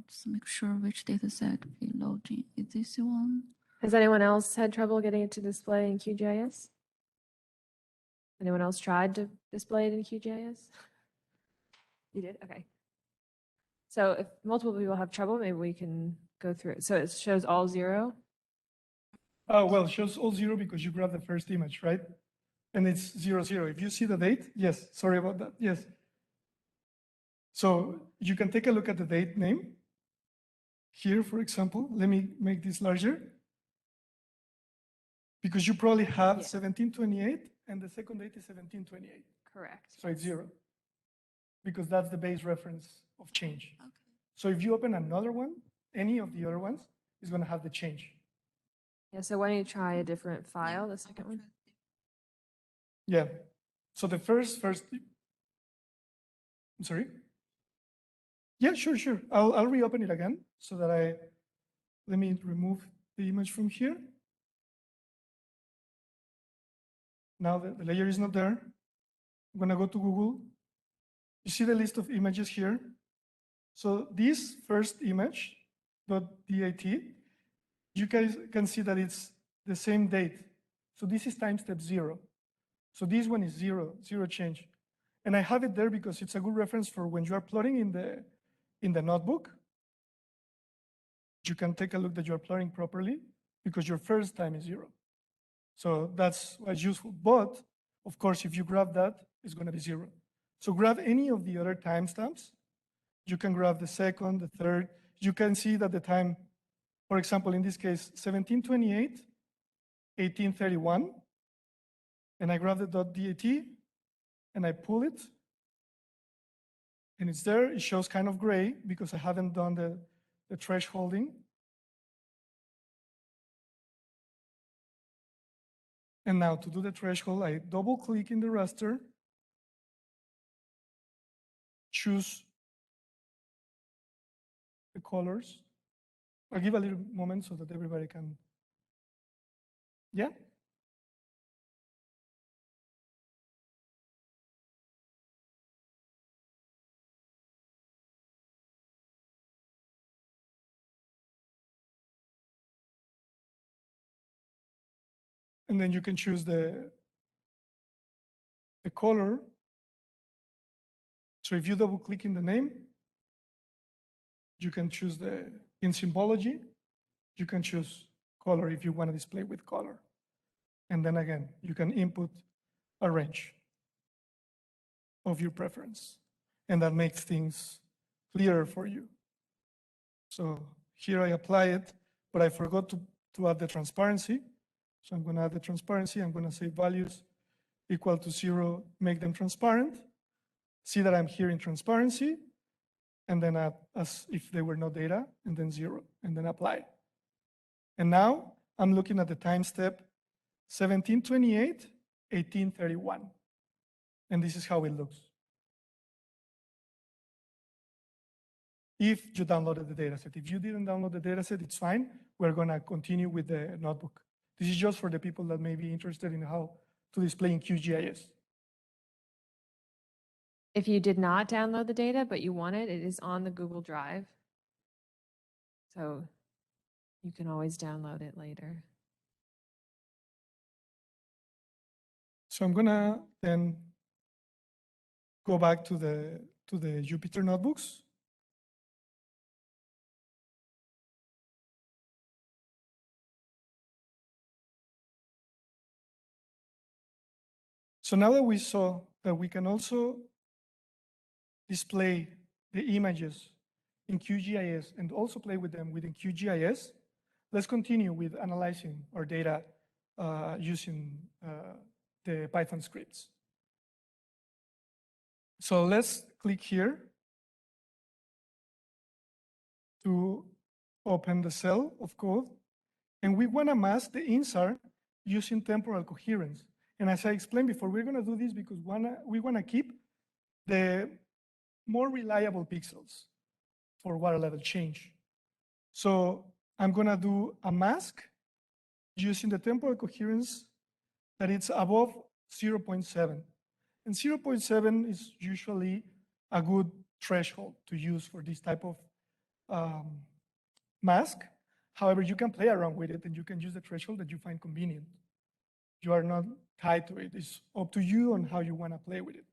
Just make sure which data set we loading. Is this one? Has anyone else had trouble getting it to display in QGIS? Anyone else tried to display it in QGIS? You did? Okay. So if multiple people have trouble, maybe we can go through it. So it shows all 0? well, it shows all 0 because you grab the first image, right? And it's 0, 0. If you see the date, yes, sorry about that, yes. So you can take a look at the date name. Here, for example, let me make this larger. Because you probably have 1728, and the second date is 1728. Correct. So it's 0, because that's the base reference of change. Okay. So if you open another one, any of the other ones is going to have the change. Yeah, so why don't you try a different file, the second one? Yeah. So the first, I'm sorry? Yeah, sure. I'll reopen it again so that let me remove the image from here. Now the layer is not there. I'm gonna go to Google. You see the list of images here? So this first image, .dat, you guys can see that it's the same date. So this is time step 0. So this one is 0 change. And I have it there because it's a good reference for when you are plotting in the notebook. You can take a look that you're plotting properly because your first time is 0. So that's what's useful. But of course, if you grab that, is going to be 0. So grab any of the other timestamps. You can grab the second, the third. You can see that the time, for example, in this case, 1728, 1831, and I grab the .dat, and I pull it, and it's there. It shows kind of gray because I haven't done the thresholding. And now to do the threshold, I double click in the raster, choose the colors. I'll give a little moment so that everybody can, yeah? And then you can choose the color. So if you double click in the name, you can choose in symbology, you can choose color if you want to display with color. And then again, you can input a range of your preference. And that makes things clearer for you. So here I apply it, but I forgot to add the transparency. So I'm going to add the transparency. I'm going to say values equal to 0, make them transparent. See that I'm here in transparency, and then add as if they were no data, and then 0, and then apply. And now I'm looking at the time step 1728, 1831. And this is how it looks. If you downloaded the dataset. If you didn't download the dataset, it's fine. We're going to continue with the notebook. This is just for the people that may be interested in how to display in QGIS. If you did not download the data, but you want it, it is on the Google Drive. So you can always download it later. So I'm gonna then go back to the Jupyter notebooks. So now that we saw that we can also display the images in QGIS and also play with them within QGIS, let's continue with analyzing our data using the Python scripts. So let's click here to open the cell of code. And we want to mask the InSAR using temporal coherence. And as I explained before, we're going to do this because we want to keep the more reliable pixels for water level change. So I'm going to do a mask using the temporal coherence that it's above 0.7. And 0.7 is usually a good threshold to use for this type of mask. However, you can play around with it and you can use the threshold that you find convenient. You are not tied to it. It's up to you on how you want to play with it.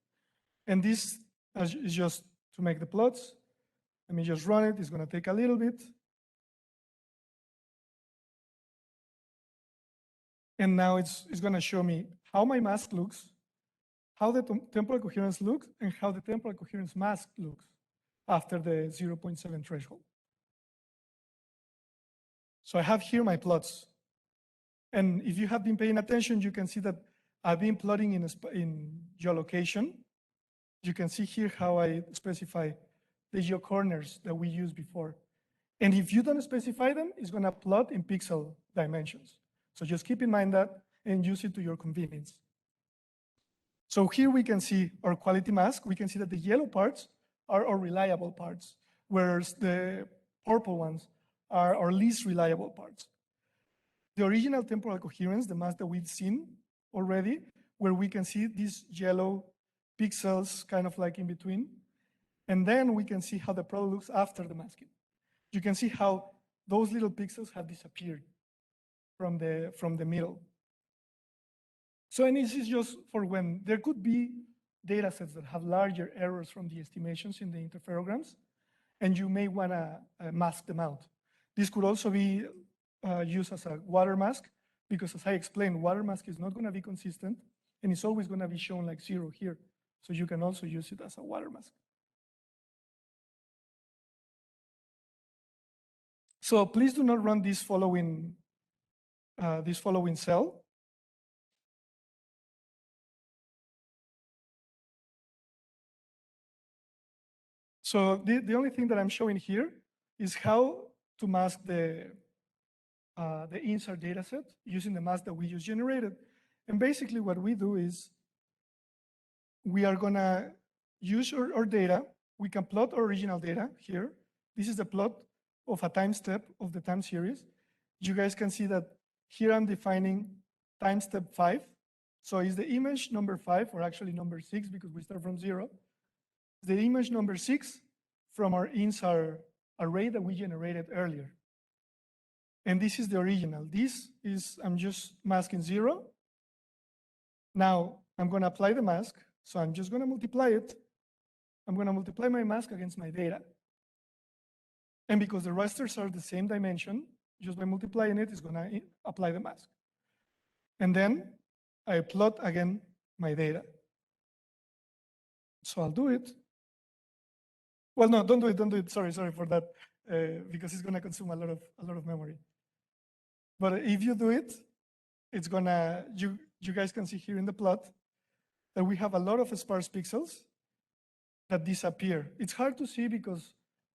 And this is just to make the plots. Let me just run it. It's going to take a little bit. And now it's going to show me how my mask looks, how the temporal coherence looks, and how the temporal coherence mask looks after the 0.7 threshold. So I have here my plots. And if you have been paying attention, you can see that I've been plotting in geolocation. You can see here how I specify the geocorners that we used before. And if you don't specify them, it's going to plot in pixel dimensions. So just keep in mind that and use it to your convenience. So here we can see our quality mask. We can see that the yellow parts are our reliable parts, whereas the purple ones are our least reliable parts. The original temporal coherence, the mask that we've seen already, where we can see these yellow pixels kind of like in between. And then we can see how the product looks after the masking. You can see how those little pixels have disappeared from the middle. So, and this is just for when there could be data sets that have larger errors from the estimations in the interferograms, and you may want to mask them out. This could also be used as a water mask, because as I explained, water mask is not going to be consistent, and it's always going to be shown like 0 here So you can also use it as a water mask. So please do not run this following cell. So the only thing that I'm showing here is how to mask the InSAR dataset using the mask that we just generated. And basically what we do is we are gonna use our data. We can plot our original data here. This is the plot of a time step of the time series. You guys can see that here I'm defining time step 5. So is the image number 5, or actually number 6 because we start from 0. The image number 6 from our InSAR array that we generated earlier. And this is the original. This is, I'm just masking 0. Now I'm gonna apply the mask. So I'm just gonna multiply it. I'm gonna multiply my mask against my data. And because the rasters are the same dimension, just by multiplying it, it's gonna apply the mask. And then I plot again my data. So I'll do it. Well, no, don't do it. Sorry for that, because it's gonna consume a lot of memory. But if you do it, it's gonna, you guys can see here in the plot that we have a lot of sparse pixels that disappear. It's hard to see because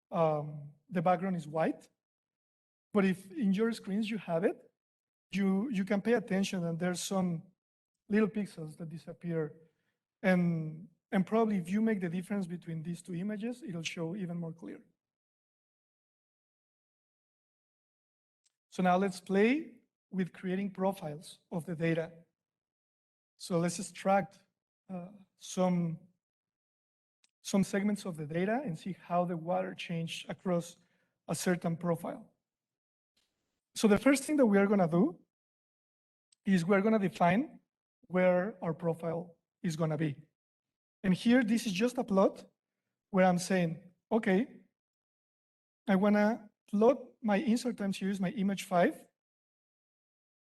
the background is white, but if in your screens you have it, you can pay attention and there's some little pixels that disappear. And probably if you make the difference between these two images, it'll show even more clear. So now let's play with creating profiles of the data. So let's extract some segments of the data and see how the water changed across a certain profile. So the first thing that we are gonna do is we're gonna define where our profile is gonna be. And here, this is just a plot where I'm saying, okay, I wanna plot my InSAR time series, my image 5.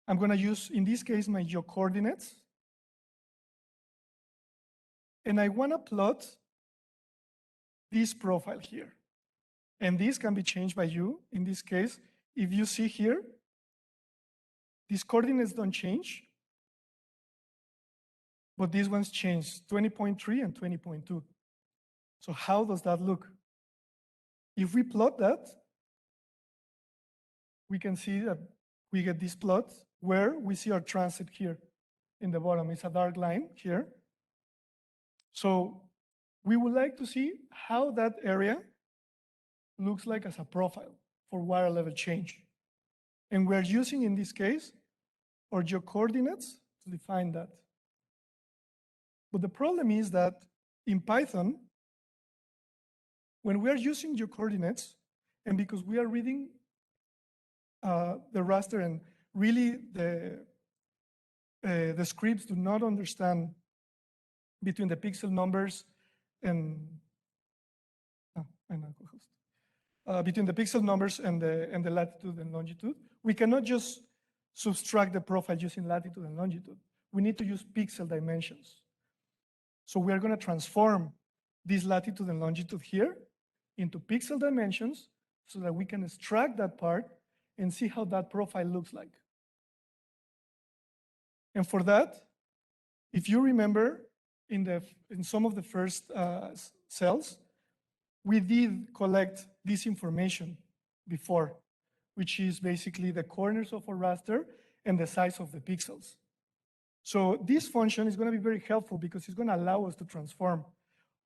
I'm gonna use, in this case, my geocoordinates. And I wanna plot this profile here. And this can be changed by you. In this case, if you see here, these coordinates don't change, but these ones change, 20.3 and 20.2. So how does that look? If we plot that, we can see that we get this plot where we see our transit here in the bottom. It's a dark line here. So we would like to see how that area looks like as a profile for water level change. And we're using, in this case, our geocoordinates to define that. But the problem is that in Python, when we are using geocoordinates, and because we are reading the raster and really the scripts do not understand between the pixel numbers and between the pixel numbers and the latitude and longitude, we cannot just subtract the profile using latitude and longitude. We need to use pixel dimensions. So we are going to transform this latitude and longitude here into pixel dimensions so that we can extract that part and see how that profile looks like. And for that, if you remember, in some of the first cells, we did collect this information before, which is basically the corners of a raster and the size of the pixels. So this function is going to be very helpful because it's going to allow us to transform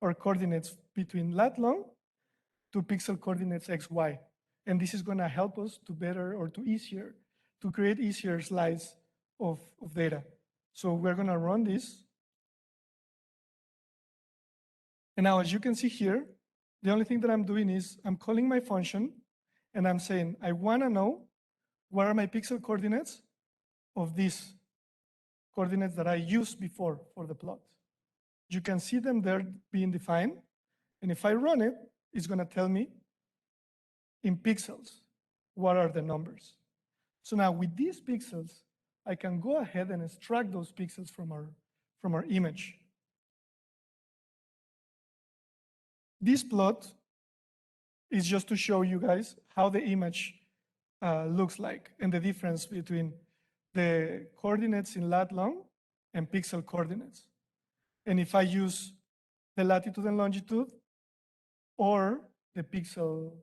our coordinates between lat-long to pixel coordinates x, y. And this is going to help us to better or to create easier slides of data. So we're going to run this. And now, as you can see here, the only thing that I'm doing is I'm calling my function and I'm saying, I want to know what are my pixel coordinates of these coordinates that I used before for the plot. You can see them there being defined. And if I run it, it's going to tell me in pixels what are the numbers. So now with these pixels, I can go ahead and extract those pixels from our image. This plot is just to show you guys how the image looks like and the difference between the coordinates in lat long and pixel coordinates. And if I use the latitude and longitude or the pixel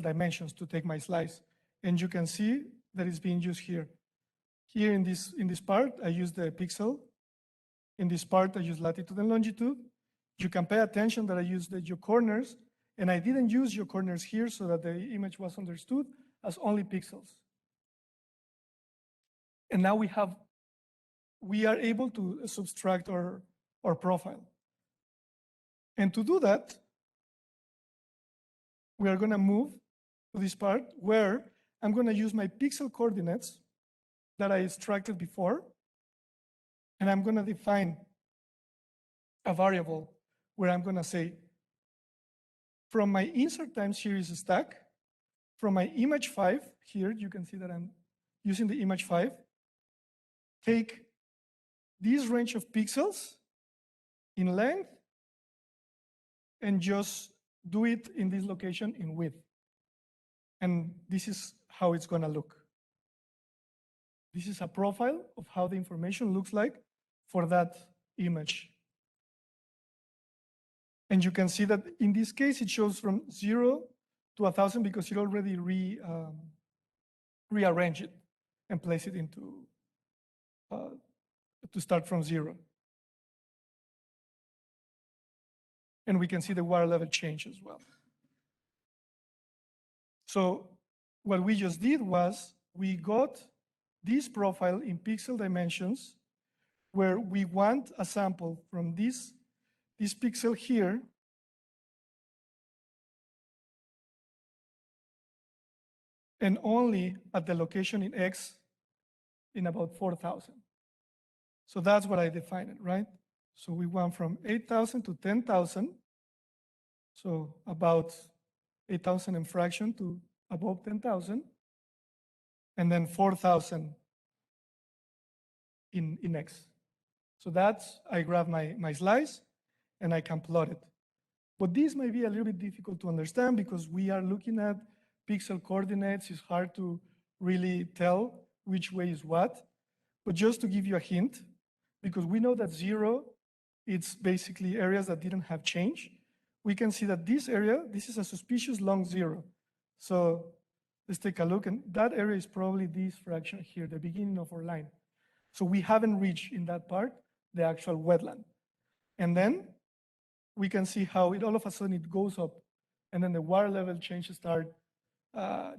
dimensions to take my slice. And you can see that it's being used here. Here in this part, I use the pixel. In this part, I use latitude and longitude. You can pay attention that I used your corners, and I didn't use your corners here so that the image was understood as only pixels. And now we are able to subtract our profile. And to do that, we are gonna move to this part where I'm gonna use my pixel coordinates that I extracted before, and I'm gonna define a variable where I'm gonna say, from my insert time series stack, from my image 5, here you can see that I'm using the image 5, take this range of pixels in length and just do it in this location in width. And this is how it's gonna look. This is a profile of how the information looks like for that image. And you can see that in this case, it shows from 0 to 1,000 because it already rearranged it and placed it into, to start from 0. And we can see the water level change as well. So what we just did was we got this profile in pixel dimensions where we want a sample from this pixel here and only at the location in X in about 4,000. So that's what I defined it, right? So we went from 8,000 to 10,000. So about 8,000 and fraction to above 10,000. And then 4,000 in X. So that's, I grab my slice and I can plot it. But this may be a little bit difficult to understand because we are looking at pixel coordinates. It's hard to really tell which way is what. But just to give you a hint, because we know that 0, it's basically areas that didn't have change. We can see that this area, this is a suspicious long 0. So let's take a look, and that area is probably this fraction here, the beginning of our line. So we haven't reached in that part the actual wetland. And then we can see how it all of a sudden it goes up, and then the water level changes start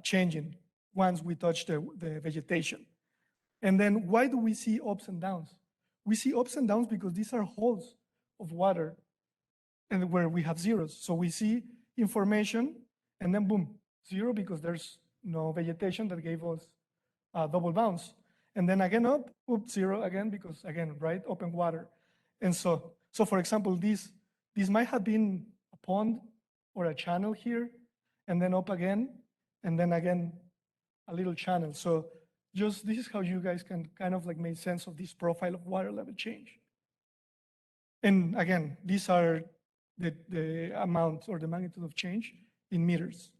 changing once we touch the vegetation. And then why do we see ups and downs? We see ups and downs because these are holes of water and where we have zeros. So we see information and then boom, 0 because there's no vegetation that gave us a double bounce. And then again up, 0 again because again, right, open water. And so for example, this might have been a pond or a channel here, and then up again, and then again, a little channel. So just this is how you guys can kind of like make sense of this profile of water level change. And again, these are the amount or the magnitude of change in meters.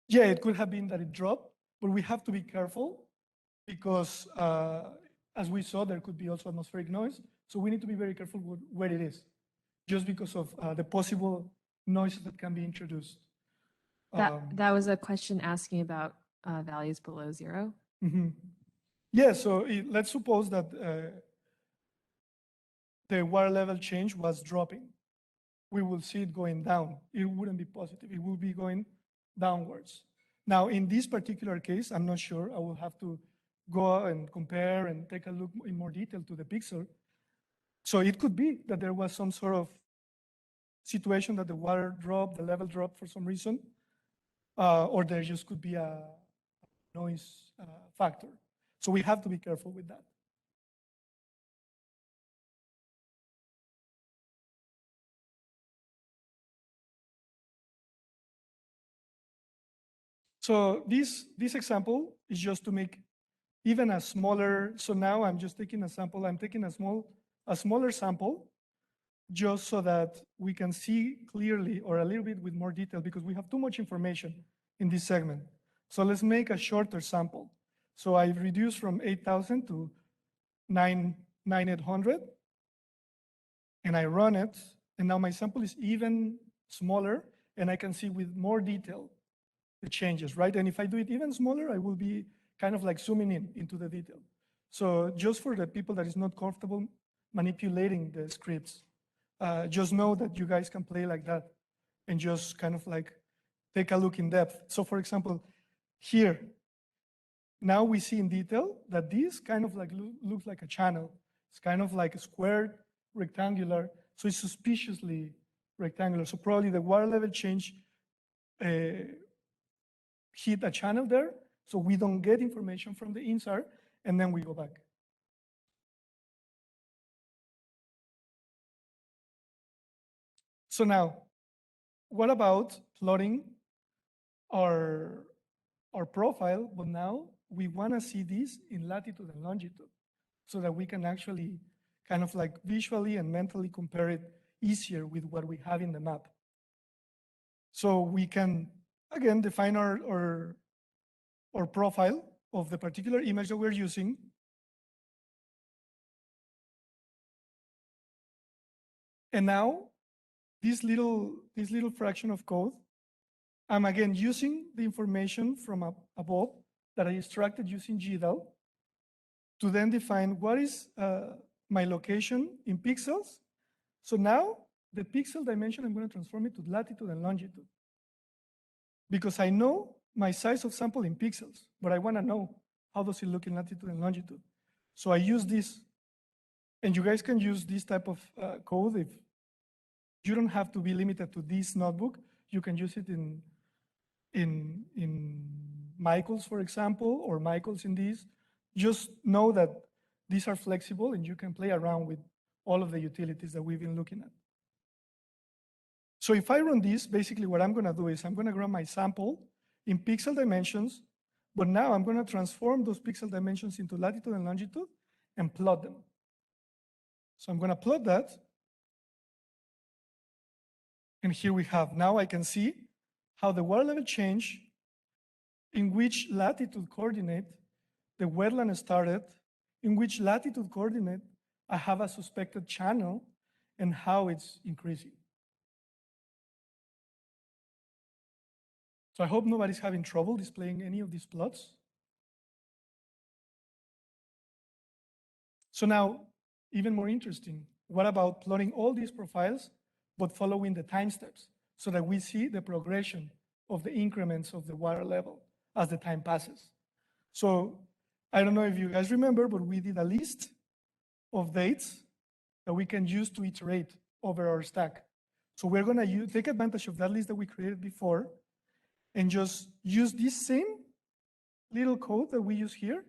Yeah, it could have been that it dropped, but we have to be careful because as we saw, there could be also atmospheric noise. So we need to be very careful where it is, just because of the possible noises that can be introduced. That was a question asking about values below 0. Mm-hmm. Yeah, so let's suppose that the water level change was dropping. We will see it going down. It wouldn't be positive. It will be going downwards. Now, in this particular case, I'm not sure. I will have to go and compare and take a look in more detail to the pixel. So it could be that there was some sort of situation that the water dropped, the level dropped for some reason, or there just could be a noise factor. So we have to be careful with that. So this example is just to make even a smaller, so now I'm just taking a sample, I'm taking a smaller sample just so that we can see clearly or a little bit with more detail because we have too much information in this segment. So let's make a shorter sample. So I've reduced from 8,000 to 9,800 and I run it. And now my sample is even smaller and I can see with more detail the changes, right? And if I do it even smaller, I will be kind of like zooming into the detail. So just for the people that is not comfortable manipulating the scripts, just know that you guys can play like that and just kind of like take a look in depth. So for example, here, now we see in detail that this kind of like looks like a channel. It's kind of like a squared, rectangular, so it's suspiciously rectangular. So probably the water level change hit a channel there, so we don't get information from the InSAR, and then we go back. So now, what about plotting our profile, but now we want to see this in latitude and longitude so that we can actually kind of like visually and mentally compare it easier with what we have in the map. So we can, again, define our profile of the particular image that we're using. And now, this little fraction of code, I'm again using the information from above that I extracted using GDAL to then define what is my location in pixels. So now the pixel dimension, I'm going to transform it to latitude and longitude because I know my size of sample in pixels, but I want to know how does it look in latitude and longitude. So I use this, and you guys can use this type of code if you don't have to be limited to this notebook. You can use it in Michael's, for example, or Michael's in this. Just know that these are flexible and you can play around with all of the utilities that we've been looking at. So if I run this, basically what I'm going to do is I'm going to grab my sample in pixel dimensions, but now I'm going to transform those pixel dimensions into latitude and longitude and plot them. So I'm going to plot that. And here we have, now I can see how the water level change, in which latitude coordinate the wetland started, in which latitude coordinate I have a suspected channel, and how it's increasing. So I hope nobody's having trouble displaying any of these plots. So now, even more interesting, what about plotting all these profiles, but following the time steps so that we see the progression of the increments of the water level as the time passes? So I don't know if you guys remember, but we did a list of dates that we can use to iterate over our stack. So we're going to take advantage of that list that we created before and just use this same little code that we use here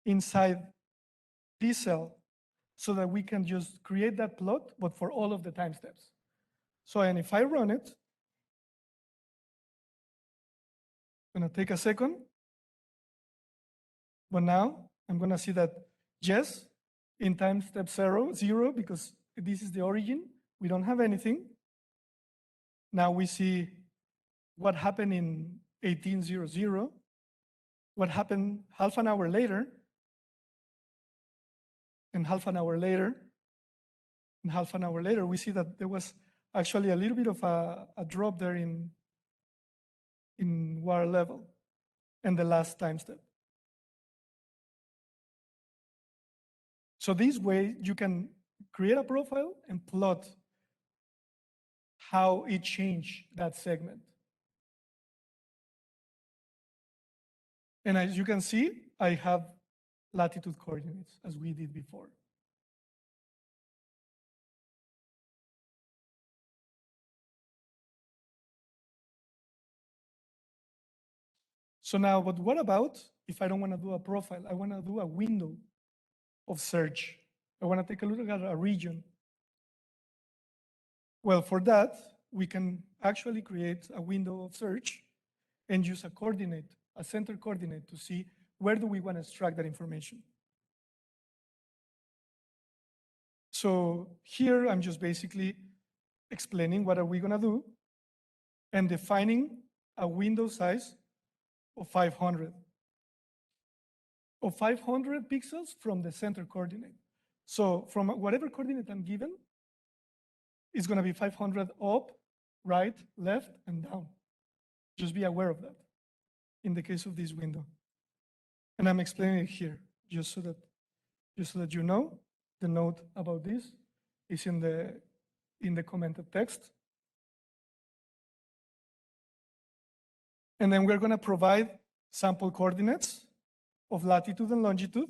inside this cell so that we can just create that plot, but for all of the time steps. So, and if I run it, I'm going to take a second. But now I'm going to see that, yes, in time step 0, because this is the origin, we don't have anything. Now we see what happened in 1800, what happened half an hour later, and half an hour later, and half an hour later, we see that there was actually a little bit of a drop there in water level and the last time step. So this way you can create a profile and plot how it changed that segment. And as you can see, I have latitude coordinates as we did before. So now, but what about if I don't want to do a profile? I want to do a window of search. I want to take a look at a region. Well, for that, we can actually create a window of search and use a coordinate, a center coordinate, to see where do we want to extract that information? So here I'm just basically explaining what are we going to do and defining a window size of 500 pixels from the center coordinate. So from whatever coordinate I'm given, it's going to be 500 up, right, left, and down. Just be aware of that in the case of this window. And I'm explaining it here, just so that you know. The note about this is in the commented text. And then we're going to provide sample coordinates of latitude and longitude.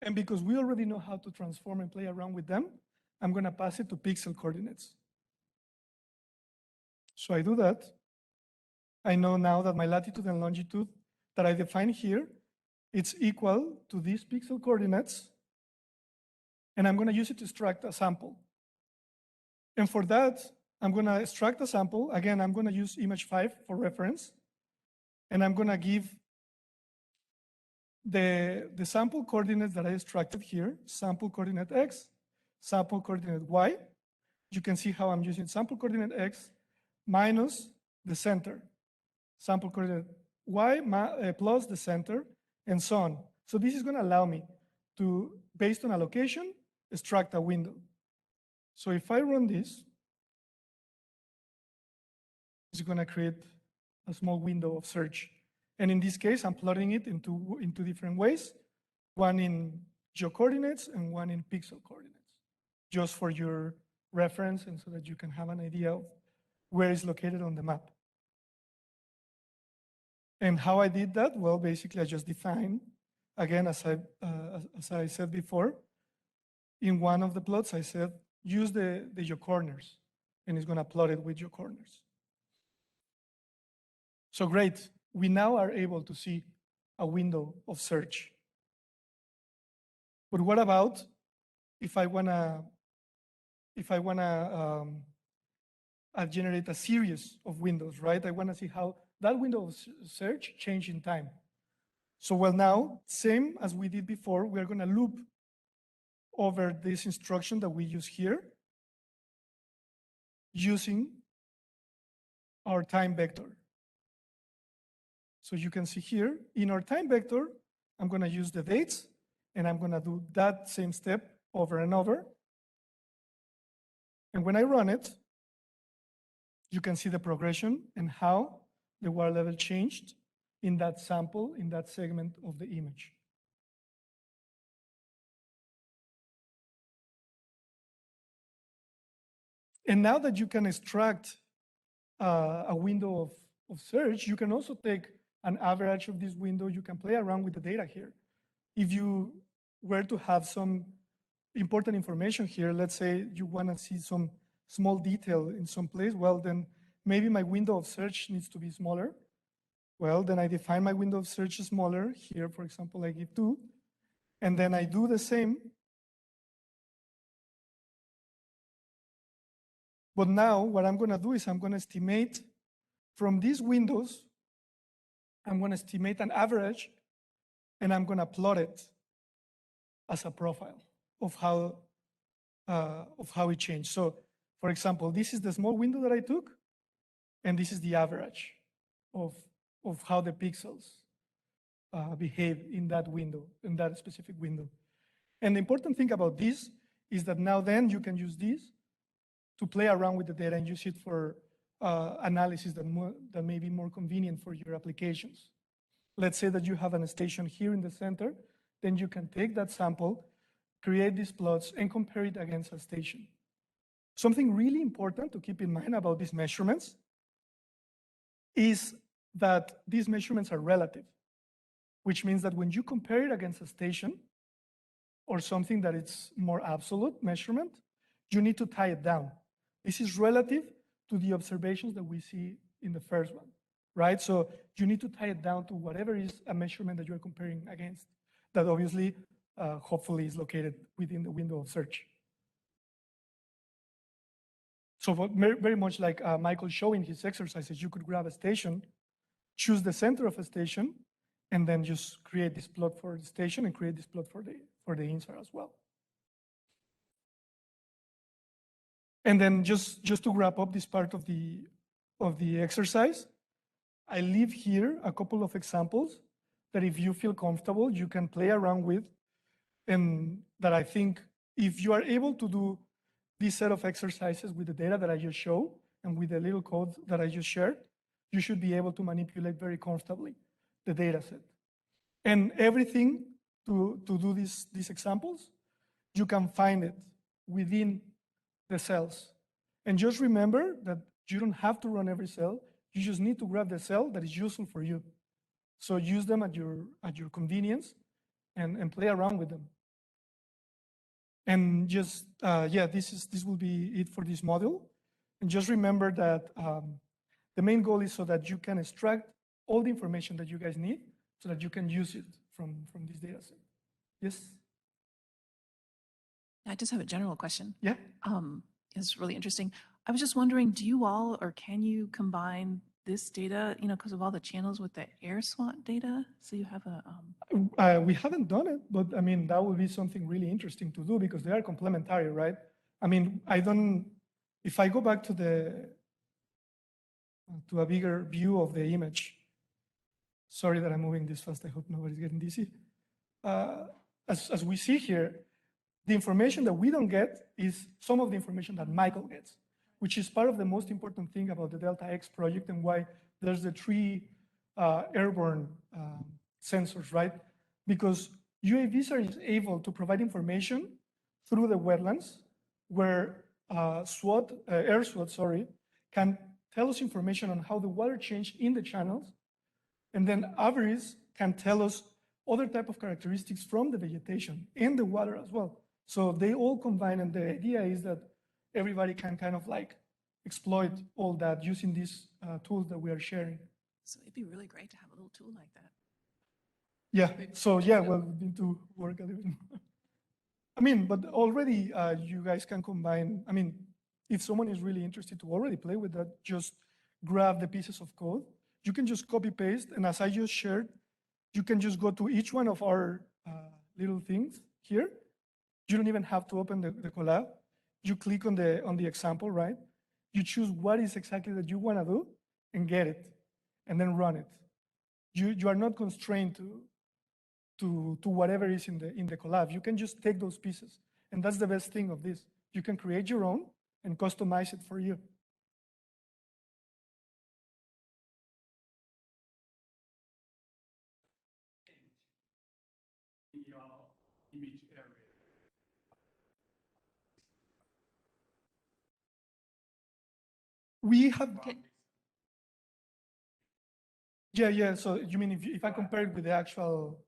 And because we already know how to transform and play around with them, I'm going to pass it to pixel coordinates. So I do that. I know now that my latitude and longitude that I define here, it's equal to these pixel coordinates. And I'm going to use it to extract a sample. And for that, I'm going to extract a sample. Again, I'm going to use image 5 for reference. And I'm going to give the sample coordinates that I extracted here, sample coordinate X, sample coordinate Y. You can see how I'm using sample coordinate X minus the center, sample coordinate Y plus the center, and so on. So this is going to allow me to, based on a location, extract a window. So if I run this, it's going to create a small window of search. And in this case, I'm plotting it in two different ways, one in geocoordinates and one in pixel coordinates, just for your reference and so that you can have an idea of where it's located on the map. And how I did that? Well, basically, I just defined, again, as I said before, in one of the plots, I said, use the geocorners, and it's going to plot it with geocorners. So great. We now are able to see a window of search. But what about if I wanna generate a series of windows, right? I wanna see how that window of search change in time. So well, now, same as we did before, we're gonna loop over this instruction that we use here using our time vector. So you can see here, in our time vector, I'm going to use the dates, and I'm going to do that same step over and over. And when I run it, you can see the progression and how the water level changed in that sample, in that segment of the image. And now that you can extract a window of search, you can also take an average of this window. You can play around with the data here. If you were to have some important information here, let's say you want to see some small detail in some place, well, then maybe my window of search needs to be smaller. Well, then I define my window of search smaller. Here, for example, I give 2. And then I do the same. But now what I'm going to do is I'm going to estimate from these windows, I'm going to estimate an average, and I'm going to plot it as a profile of how it changed. So, for example, this is the small window that I took, and this is the average of how the pixels behave in that window, in that specific window. And the important thing about this is that now then you can use this to play around with the data and use it for analysis that may be more convenient for your applications. Let's say that you have a station here in the center, then you can take that sample, create these plots, and compare it against a station. Something really important to keep in mind about these measurements is that these measurements are relative, which means that when you compare it against a station or something that is more absolute measurement, you need to tie it down. This is relative to the observations that we see in the first one, right? So you need to tie it down to whatever is a measurement that you're comparing against, that obviously, hopefully is located within the window of search. So very much like Michael showed in his exercises, you could grab a station, choose the center of a station, and then just create this plot for the station and create this plot for the InSAR as well. And then just to wrap up this part of the exercise, I leave here a couple of examples that if you feel comfortable, you can play around with, and that I think if you are able to do this set of exercises with the data that I just showed and with the little code that I just shared, you should be able to manipulate very comfortably the data set. And everything to do these examples, you can find it within the cells. And just remember that you don't have to run every cell. You just need to grab the cell that is useful for you. So use them at your convenience and play around with them. And just, yeah, this will be it for this module. And just remember that the main goal is so that you can extract all the information that you guys need so that you can use it from this data set. Yes? I just have a general question. Yeah? It's really interesting. I was just wondering, do you all, or can you combine this data, because of all the channels with the air SWAT data? So you have a, We haven't done it, but I mean, that would be something really interesting to do because they are complementary, right? I mean, if I go back to a bigger view of the image, sorry that I'm moving this fast, I hope nobody's getting dizzy. As we see here, the information that we don't get is some of the information that Michael gets, which is part of the most important thing about the Delta-X project and why there's the 3 airborne sensors, right? Because UAVSAR is able to provide information through the wetlands where air SWAT, can tell us information on how the water changed in the channels. And then Averis can tell us other type of characteristics from the vegetation and the water as well. So they all combine, and the idea is that everybody can kind of like exploit all that using these tools that we are sharing. so it'd be really great to have a little tool like that. Yeah, so yeah, well, we need to work a little bit more. I mean, but already you guys can combine, I mean, if someone is really interested to already play with that, just grab the pieces of code. You can just copy paste, and as I just shared, you can just go to each one of our little things here. You don't even have to open the collab. You click on the example, right? You choose what is exactly that you want to do and get it, and then run it. You are not constrained to whatever is in the collab. You can just take those pieces, and that's the best thing of this. You can create your own and customize it for you. In your image area. We have, yeah. So you mean if I compare it with the actual,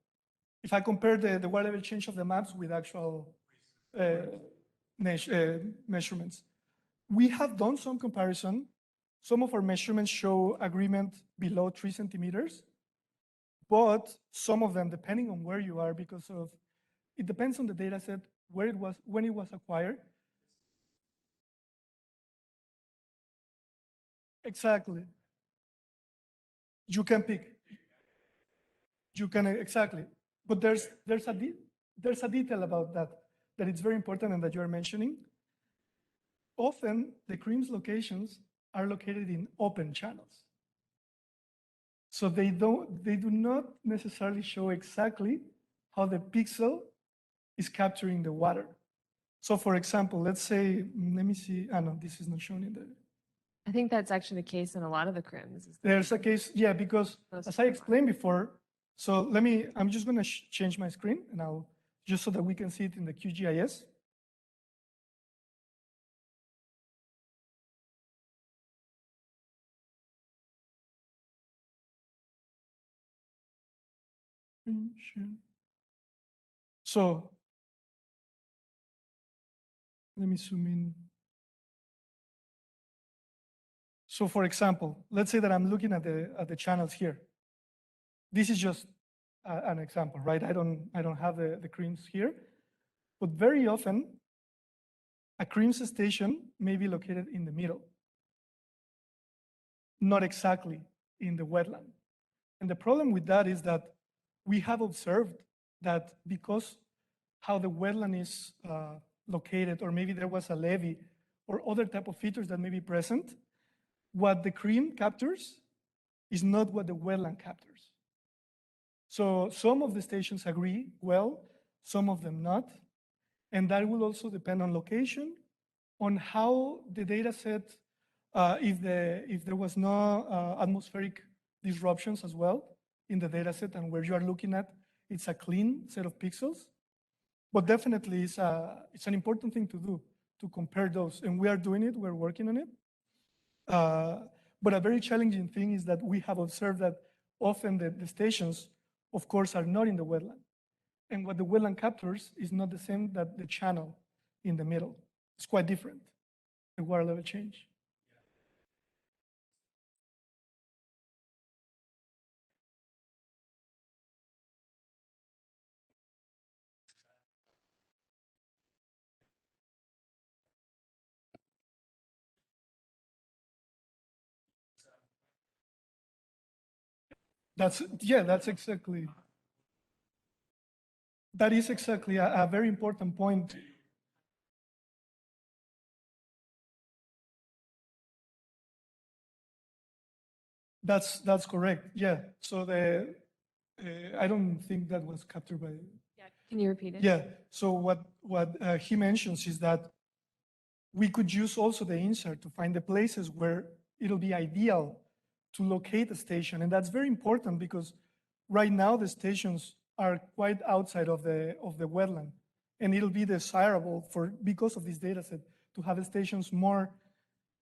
if I compare the water level change of the maps with actual measurements, we have done some comparison. Some of our measurements show agreement below 3 centimeters, but some of them, depending on where you are, because of, it depends on the data set, where it was, when it was acquired. Exactly. You can pick. You can, exactly. But there's a detail about that it's very important and that you're mentioning. Often the CRIMS locations are located in open channels. So they do not necessarily show exactly how the pixel is capturing the water. So for example, let's say, let me see, no, this is not shown in the. I think that's actually the case in a lot of the CRIMs. There's a case, yeah, because as I explained before, so I'm just gonna change my screen and just so that we can see it in the QGIS. Sure. So let me zoom in. So for example, let's say that I'm looking at the channels here. This is just an example, right? I don't have the CRIMS here, but very often a CRIMS station may be located in the middle, not exactly in the wetland. And the problem with that is that we have observed that because how the wetland is located, or maybe there was a levee or other type of features that may be present, what the CREAM captures is not what the wetland captures. So some of the stations agree well, some of them not. And that will also depend on location, on how the data set, if there was no atmospheric disruptions as well in the data set, and where you are looking at, it's a clean set of pixels. But definitely it's an important thing to do, to compare those. And we are doing it, we're working on it. But a very challenging thing is that we have observed that often the stations, of course, are not in the wetland. And what the wetland captures is not the same that the channel in the middle. It's quite different, the water level change. That's exactly. That is exactly a very important point. That's correct. Yeah. So I don't think that was captured by. Yeah. Can you repeat it? Yeah. So what he mentions is that we could use also the InSAR to find the places where it'll be ideal to locate a station, and that's very important because right now the stations are quite outside of the wetland, and it'll be desirable because of this data set to have the stations more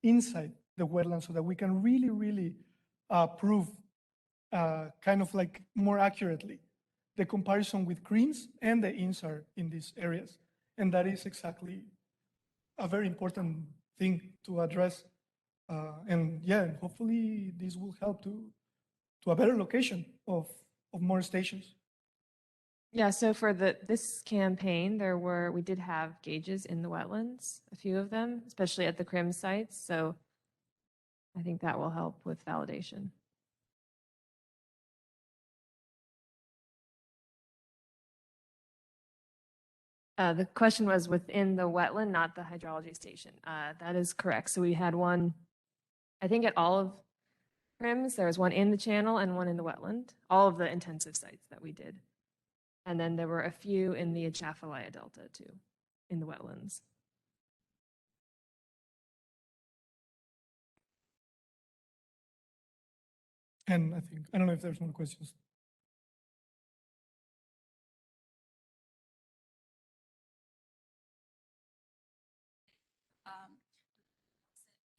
inside the wetland so that we can really prove kind of like more accurately the comparison with CREAMS and the InSAR in these areas. And that is exactly a very important thing to address. And yeah, hopefully this will help to a better location of more stations. Yeah, so for this campaign, we did have gauges in the wetlands, a few of them, especially at the CRIM sites. So I think that will help with validation. The question was within the wetland, not the hydrology station. That is correct. So we had one, I think at all of CRIMs, there was one in the channel and one in the wetland, all of the intensive sites that we did. And then there were a few in the Atchafalaya Delta too, in the wetlands. And I don't know if there's more questions.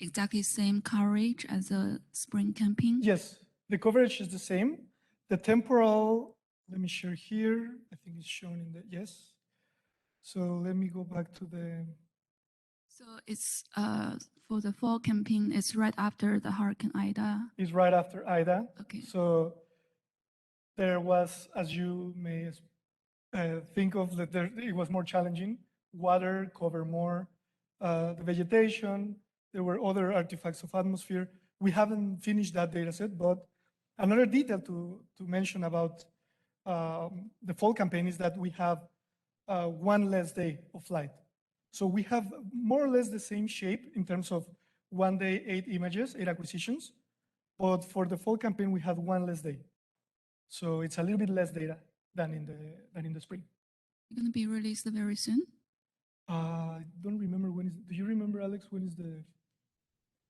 Exactly same coverage as the spring campaign? Yes, the coverage is the same. The temporal, let me share here. I think it's shown in the, yes. So let me go back to the. So it's for the fall campaign, it's right after the Hurricane Ida. It's right after Ida. Okay. So there was, as you may think of, that it was more challenging. Water covered more the vegetation. There were other artifacts of atmosphere. We haven't finished that data set, but another detail to mention about the fall campaign is that we have one less day of flight. So we have more or less the same shape in terms of 1 day, 8 images, 8 acquisitions. But for the fall campaign, we had one less day. So it's a little bit less data than in the spring. It's going to be released very soon? I don't remember when is, do you remember, Alex, when is the?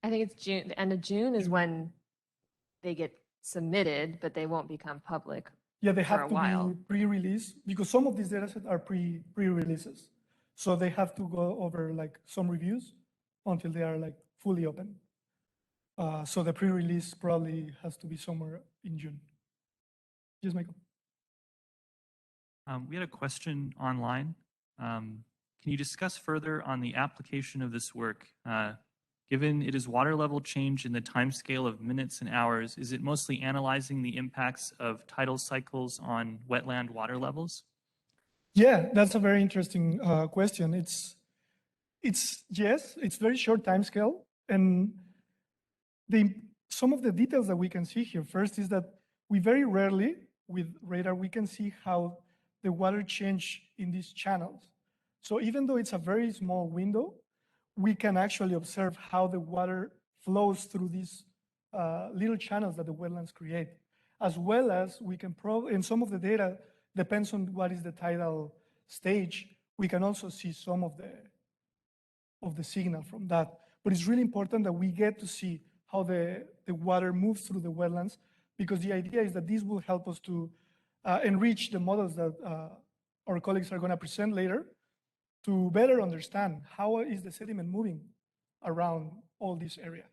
I think it's June. The end of June is when they get submitted, but they won't become public. Yeah, they for have a to while. be pre-release because some of these data sets are pre-releases. So they have to go over like some reviews until they are like fully open. So the pre-release probably has to be somewhere in June. Yes, Michael. We had a question online. Can you discuss further on the application of this work? Given it is water level change in the timescale of minutes and hours, is it mostly analyzing the impacts of tidal cycles on wetland water levels? Yeah, that's a very interesting question. It's yes, it's very short time scale, and some of the details that we can see here. First is that we very rarely, with radar, we can see how the water change in these channels. So even though it's a very small window, we can actually observe how the water flows through these little channels that the wetlands create, as well as we can and some of the data depends on what is the tidal stage. We can also see some of the signal from that. But it's really important that we get to see how the water moves through the wetlands, because the idea is that this will help us to enrich the models that our colleagues are going to present later, to better understand how is the sediment moving around all this area.